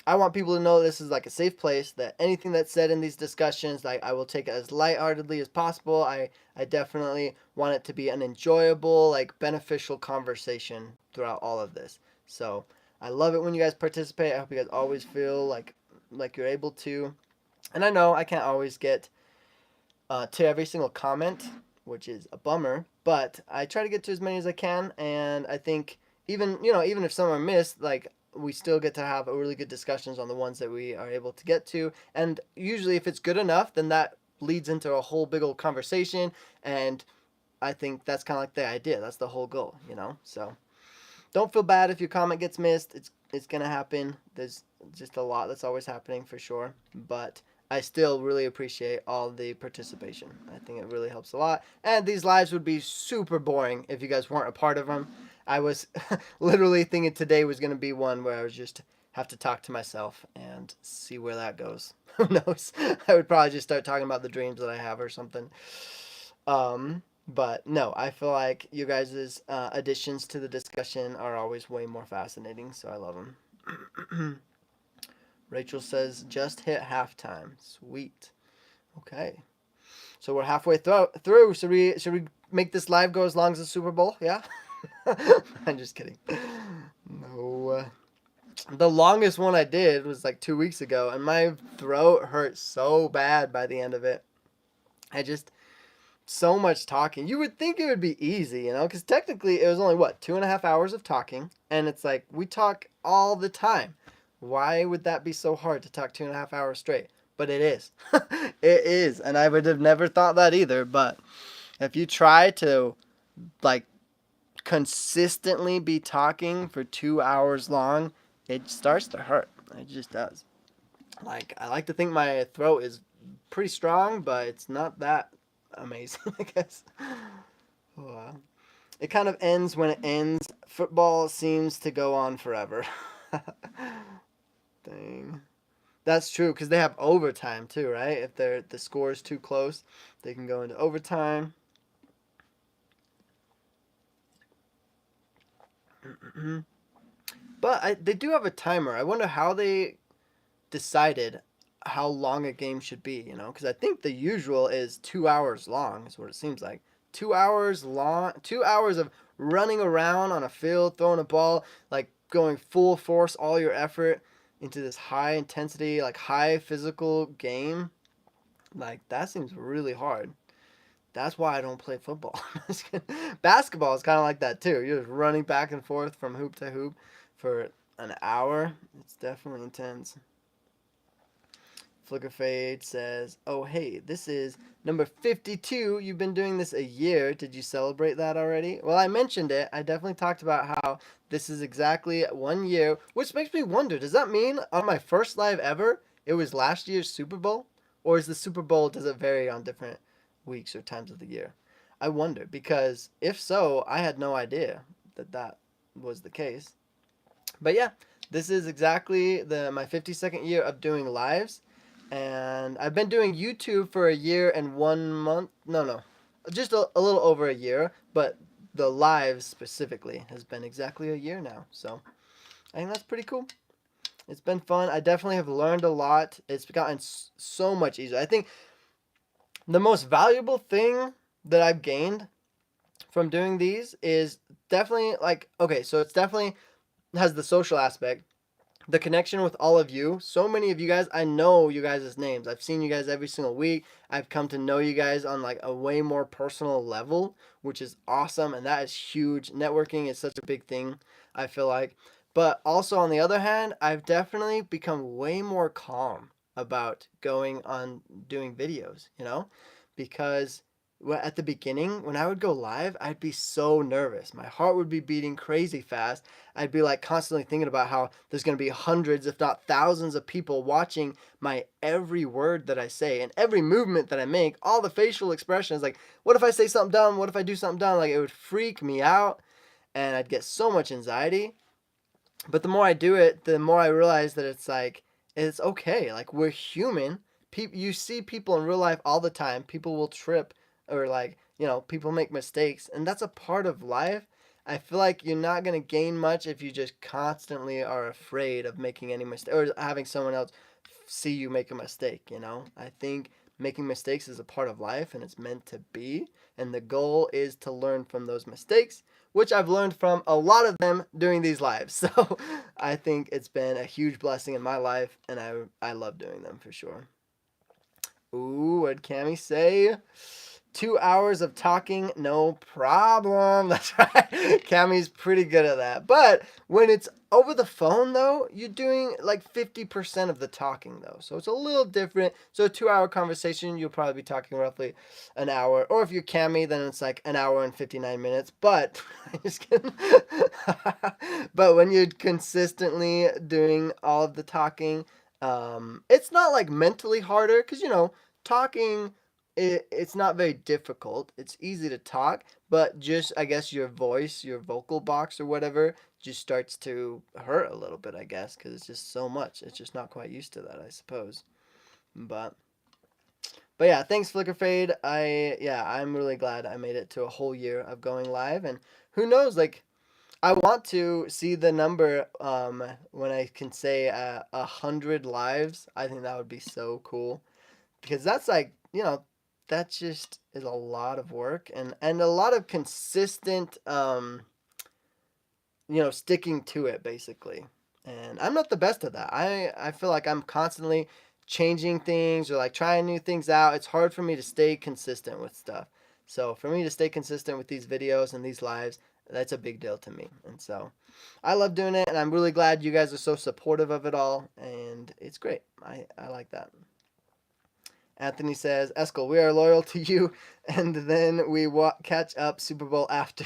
I want people to know this is like a safe place, that anything that's said in these discussions, like I will take it as lightheartedly as possible. I definitely want it to be an enjoyable, like beneficial conversation throughout all of this. So I love it when you guys participate. I hope you guys always feel like you're able to. And I know I can't always get to every single comment, which is a bummer, but I try to get to as many as I can, and I think even if some are missed, like we still get to have a really good discussions on the ones that we are able to get to, and usually if it's good enough, then that leads into a whole big old conversation, and I think that's kind of like the idea. That's the whole goal. So don't feel bad if your comment gets missed. It's gonna happen. There's just a lot that's always happening for sure. But I still really appreciate all the participation. I think it really helps a lot. And these lives would be super boring if you guys weren't a part of them. I was literally thinking today was gonna be one where I was just have to talk to myself and see where that goes. Who knows? I would probably just start talking about the dreams that I have or something. But no, I feel like you guys' additions to the discussion are always way more fascinating, so I love them. Rachel says, just hit halftime. Sweet. Okay. So we're halfway through. Should we make this live go as long as the Super Bowl? Yeah? I'm just kidding. No. The longest one I did was like 2 weeks ago, and my throat hurt so bad by the end of it. I just so much talking. You would think it would be easy, because technically it was only what 2.5 hours of talking, and it's like we talk all the time. Why would that be so hard to talk 2.5 hours straight? But it is. It is, and I would have never thought that either. But if you try to like consistently be talking for 2 hours long, it starts to hurt. It just does. Like I like to think my throat is pretty strong, but it's not that amazing, I guess. Wow. It kind of ends when it ends. Football seems to go on forever. Dang. That's true because they have overtime too, right? If the score is too close, they can go into overtime. But they do have a timer. I wonder how they decided how long a game should be, because I think the usual is 2 hours long, is what it seems like. 2 hours long, 2 hours of running around on a field, throwing a ball, like going full force, all your effort into this high intensity, like high physical game. Like, that seems really hard. That's why I don't play football. Basketball is kind of like that too. You're just running back and forth from hoop to hoop for an hour. It's definitely intense. Flicker Fade says, "Oh hey, this is number 52. You've been doing this a year. Did you celebrate that already?" Well, I mentioned it. I definitely talked about how this is exactly 1 year, which makes me wonder, does that mean on my first live ever, it was last year's Super Bowl? Or is the Super Bowl, does it vary on different weeks or times of the year? I wonder, because if so, I had no idea that was the case. But yeah, this is exactly my 52nd year of doing lives, and I've been doing YouTube for a year and 1 month. No, just a little over a year, but the lives specifically has been exactly a year now. So I think that's pretty cool. It's been fun. I definitely have learned a lot. It's gotten so much easier. I think the most valuable thing that I've gained from doing these is definitely like, okay, so it's definitely has the social aspect, the connection with all of you. So many of you guys, I know you guys' names. I've seen you guys every single week. I've come to know you guys on like a way more personal level, which is awesome, and that is huge. Networking is such a big thing, I feel like. But also on the other hand, I've definitely become way more calm about going on doing videos, because at the beginning, when I would go live, I'd be so nervous. My heart would be beating crazy fast. I'd be like constantly thinking about how there's going to be hundreds, if not thousands, of people watching my every word that I say and every movement that I make, all the facial expressions. Like, what if I say something dumb? What if I do something dumb? Like, it would freak me out, and I'd get so much anxiety. But the more I do it, the more I realize that it's like, it's okay. Like, we're human. You see people in real life all the time. People will trip, or like, people make mistakes, and that's a part of life. I feel like you're not going to gain much if you just constantly are afraid of making any mistake or having someone else see you make a mistake. I think making mistakes is a part of life, and it's meant to be, and the goal is to learn from those mistakes, which I've learned from a lot of them during these lives. So I think it's been a huge blessing in my life, and I love doing them for sure. Ooh, what'd Cammy say? 2 hours of talking, no problem. That's right. Cammy's pretty good at that. But when it's over the phone, though, you're doing like 50% of the talking, though. So it's a little different. So a 2 hour conversation, you'll probably be talking roughly an hour. Or if you're Cammy, then it's like an hour and 59 minutes. But, just kidding. But when you're consistently doing all of the talking, it's not like mentally harder because, talking it's not very difficult. It's easy to talk, but just I guess your voice, your vocal box or whatever, just starts to hurt a little bit, I guess, because it's just so much. It's just not quite used to that, I suppose. But but yeah, thanks Flickerfade. I'm really glad I made it to a whole year of going live, and who knows, like I want to see the number when I can say 100 lives. I think that would be so cool because that's like that just is a lot of work and a lot of consistent sticking to it basically. And I'm not the best at that. I feel like I'm constantly changing things or like trying new things out. It's hard for me to stay consistent with stuff. So for me to stay consistent with these videos and these lives, that's a big deal to me. And so I love doing it, and I'm really glad you guys are so supportive of it all, and it's great. I like that. Anthony says, Eskel, we are loyal to you, and then we catch up Super Bowl after.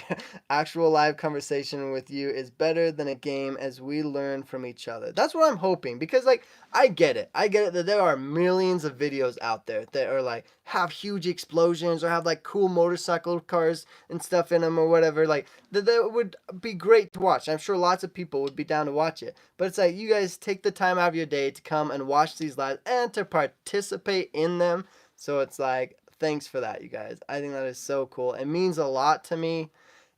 Actual live conversation with you is better than a game as we learn from each other. That's what I'm hoping, because, like, I get it. I get it that there are millions of videos out there that are, like, have huge explosions or have, like, cool motorcycle cars and stuff in them or whatever. Like, that would be great to watch. I'm sure lots of people would be down to watch it. But it's like, you guys take the time out of your day to come and watch these lives and to participate in them. So it's like, thanks for that, you guys. I think that is so cool. It means a lot to me.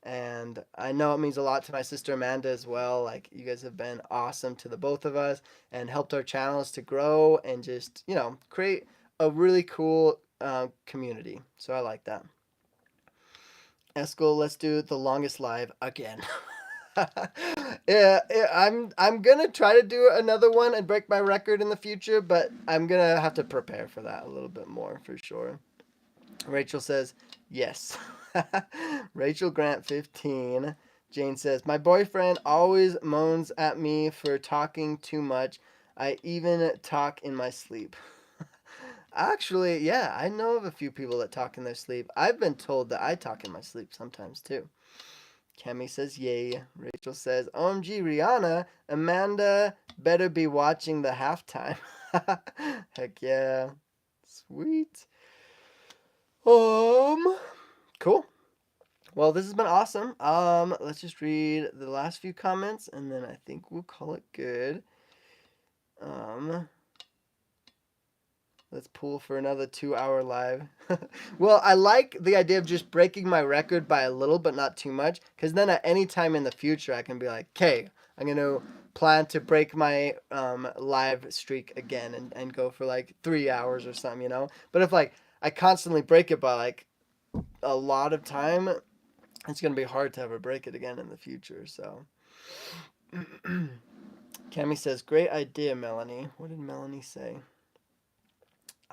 And I know it means a lot to my sister Amanda as well. Like, you guys have been awesome to the both of us and helped our channels to grow and just, create a really cool community. So I like that. Eskel, let's do the longest live again. I'm gonna try to do another one and break my record in the future, but I'm gonna have to prepare for that a little bit more for sure. Rachel says yes. Rachel Grant 15. Jane says, my boyfriend always moans at me for talking too much. I even talk in my sleep. Actually, yeah, I know of a few people that talk in their sleep. I've been told that I talk in my sleep sometimes too. Kemi says yay. Rachel says, OMG Rihanna, Amanda better be watching the halftime. Heck yeah. Sweet. Cool. Well, this has been awesome. Let's just read the last few comments and then I think we'll call it good. Let's pull for another 2 hour live. Well, I like the idea of just breaking my record by a little, but not too much. Because then at any time in the future, I can be like, okay, I'm going to plan to break my live streak again and go for like 3 hours or something, But if like I constantly break it by like a lot of time, it's going to be hard to ever break it again in the future. So Cami says, great idea, Melanie. What did Melanie say?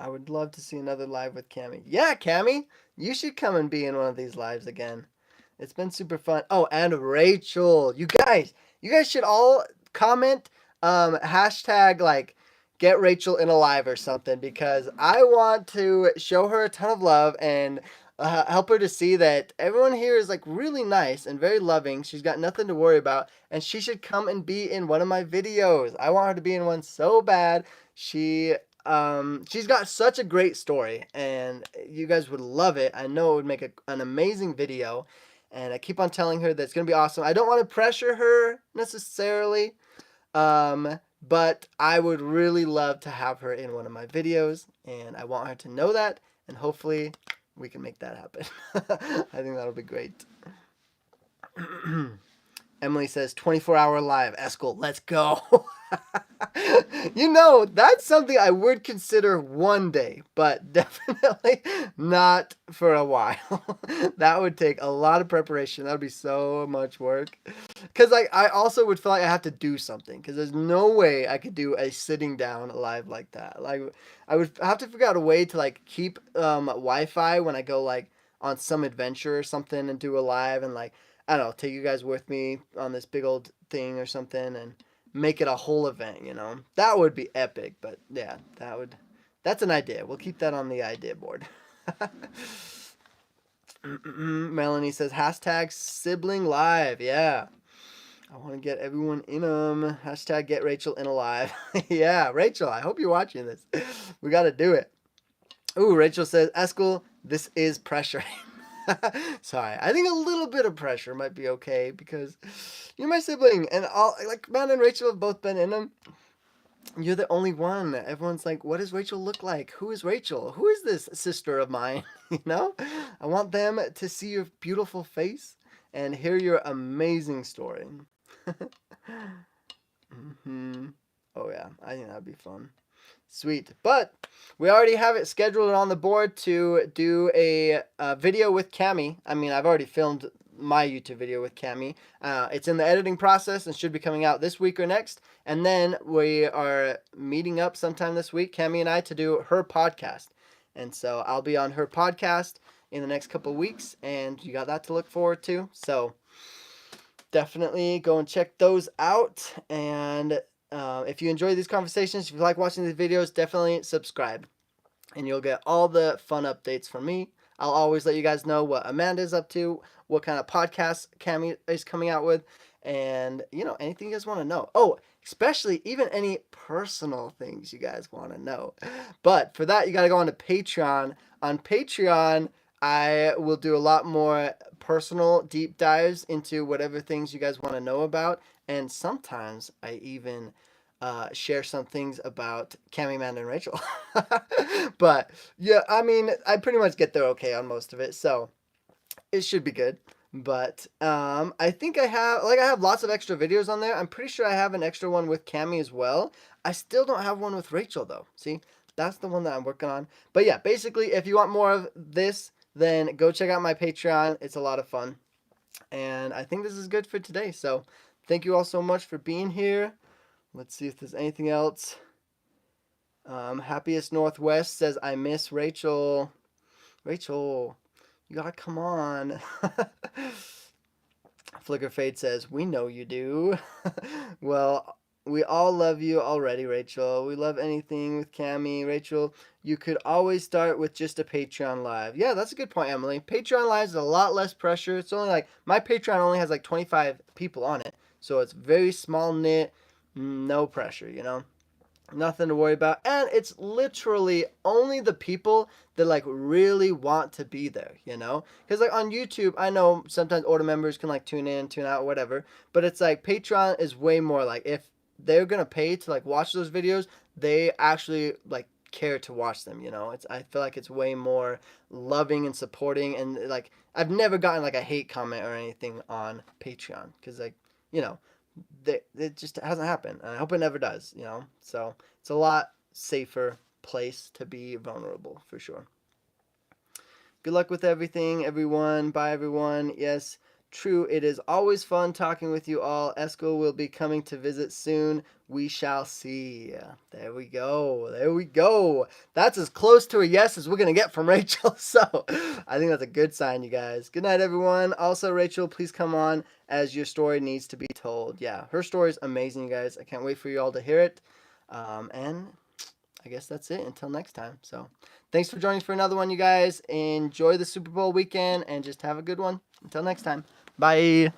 I would love to see another live with Cammy. Yeah, Cammy, you should come and be in one of these lives again. It's been super fun. Oh, and Rachel, you guys should all comment hashtag like get Rachel in a live or something, because I want to show her a ton of love and help her to see that everyone here is like really nice and very loving. She's got nothing to worry about, and she should come and be in one of my videos. I want her to be in one so bad. She's got such a great story, and you guys would love it. I know it would make an amazing video, and I keep on telling her that it's gonna be awesome. I don't want to pressure her necessarily, but I would really love to have her in one of my videos, and I want her to know that, and hopefully we can make that happen. I think that'll be great. Emily says 24-hour live. Eskel, let's go. That's something I would consider one day, but definitely not for a while. That would take a lot of preparation. That would be so much work. Because I also would feel like I have to do something, because there's no way I could do a sitting down live like that. Like, I would have to figure out a way to like keep Wi-Fi when I go like on some adventure or something and do a live, and like, I don't know, take you guys with me on this big old thing or something and make it a whole event, That would be epic, but yeah, that's an idea. We'll keep that on the idea board. Melanie says hashtag sibling live. Yeah. I want to get everyone in them. Hashtag get Rachel in alive. Yeah, Rachel, I hope you're watching this. We got to do it. Ooh, Rachel says, Eskel, this is pressure. Sorry, I think a little bit of pressure might be okay, because you're my sibling, and all like Matt and Rachel have both been in them. You're the only one. Everyone's like, what does Rachel look like? Who is Rachel? Who is this sister of mine? I want them to see your beautiful face and hear your amazing story. Oh yeah, I think that'd be fun. Sweet. But we already have it scheduled on the board to do a video with Cami. I mean, I've already filmed my YouTube video with Cami. It's in the editing process and should be coming out this week or next. And then we are meeting up sometime this week, Cami and I, to do her podcast. And so I'll be on her podcast in the next couple of weeks, and you got that to look forward to. So definitely go and check those out. And if you enjoy these conversations, if you like watching these videos, definitely subscribe, and you'll get all the fun updates from me. I'll always let you guys know what Amanda's up to, what kind of podcasts Cami is coming out with, and anything you guys want to know. Oh, especially even any personal things you guys want to know. But for that, you got to go on to Patreon. On Patreon, I will do a lot more personal deep dives into whatever things you guys want to know about, and sometimes I even share some things about Cami, Amanda, and Rachel. But yeah, I mean, I pretty much get there okay on most of it, so it should be good. But I think I have lots of extra videos on there. I'm pretty sure I have an extra one with Cami as well. I still don't have one with Rachel though. See, that's the one that I'm working on. But yeah, basically, if you want more of this, then go check out my Patreon. It's a lot of fun. And I think this is good for today. So thank you all so much for being here. Let's see if there's anything else. Happiest Northwest says, I miss Rachel. Rachel, you gotta come on. Flicker Fade says, we know you do. Well, we all love you already, Rachel. We love anything with Cami. Rachel, you could always start with just a Patreon live. Yeah, that's a good point, Emily. Patreon live is a lot less pressure. It's only like, my Patreon only has like 25 people on it. So it's very small knit, no pressure, Nothing to worry about. And it's literally only the people that like really want to be there, Because like on YouTube, I know sometimes order members can like tune in, tune out, whatever. But it's like Patreon is way more like, if they're gonna pay to like watch those videos, they actually like care to watch them, I feel like it's way more loving and supporting, and like I've never gotten like a hate comment or anything on Patreon, because like, it just hasn't happened, and I hope it never does, So it's a lot safer place to be vulnerable, for sure. Good luck with everything, everyone. Bye, everyone. Yes, true. It is always fun talking with you all. Eskel will be coming to visit soon. We shall see. There we go. There we go. That's as close to a yes as we're going to get from Rachel. So I think that's a good sign, you guys. Good night, everyone. Also, Rachel, please come on, as your story needs to be told. Yeah, her story is amazing, you guys. I can't wait for you all to hear it. And I guess that's it until next time. So thanks for joining for another one, you guys. Enjoy the Super Bowl weekend and just have a good one. Until next time. Bye.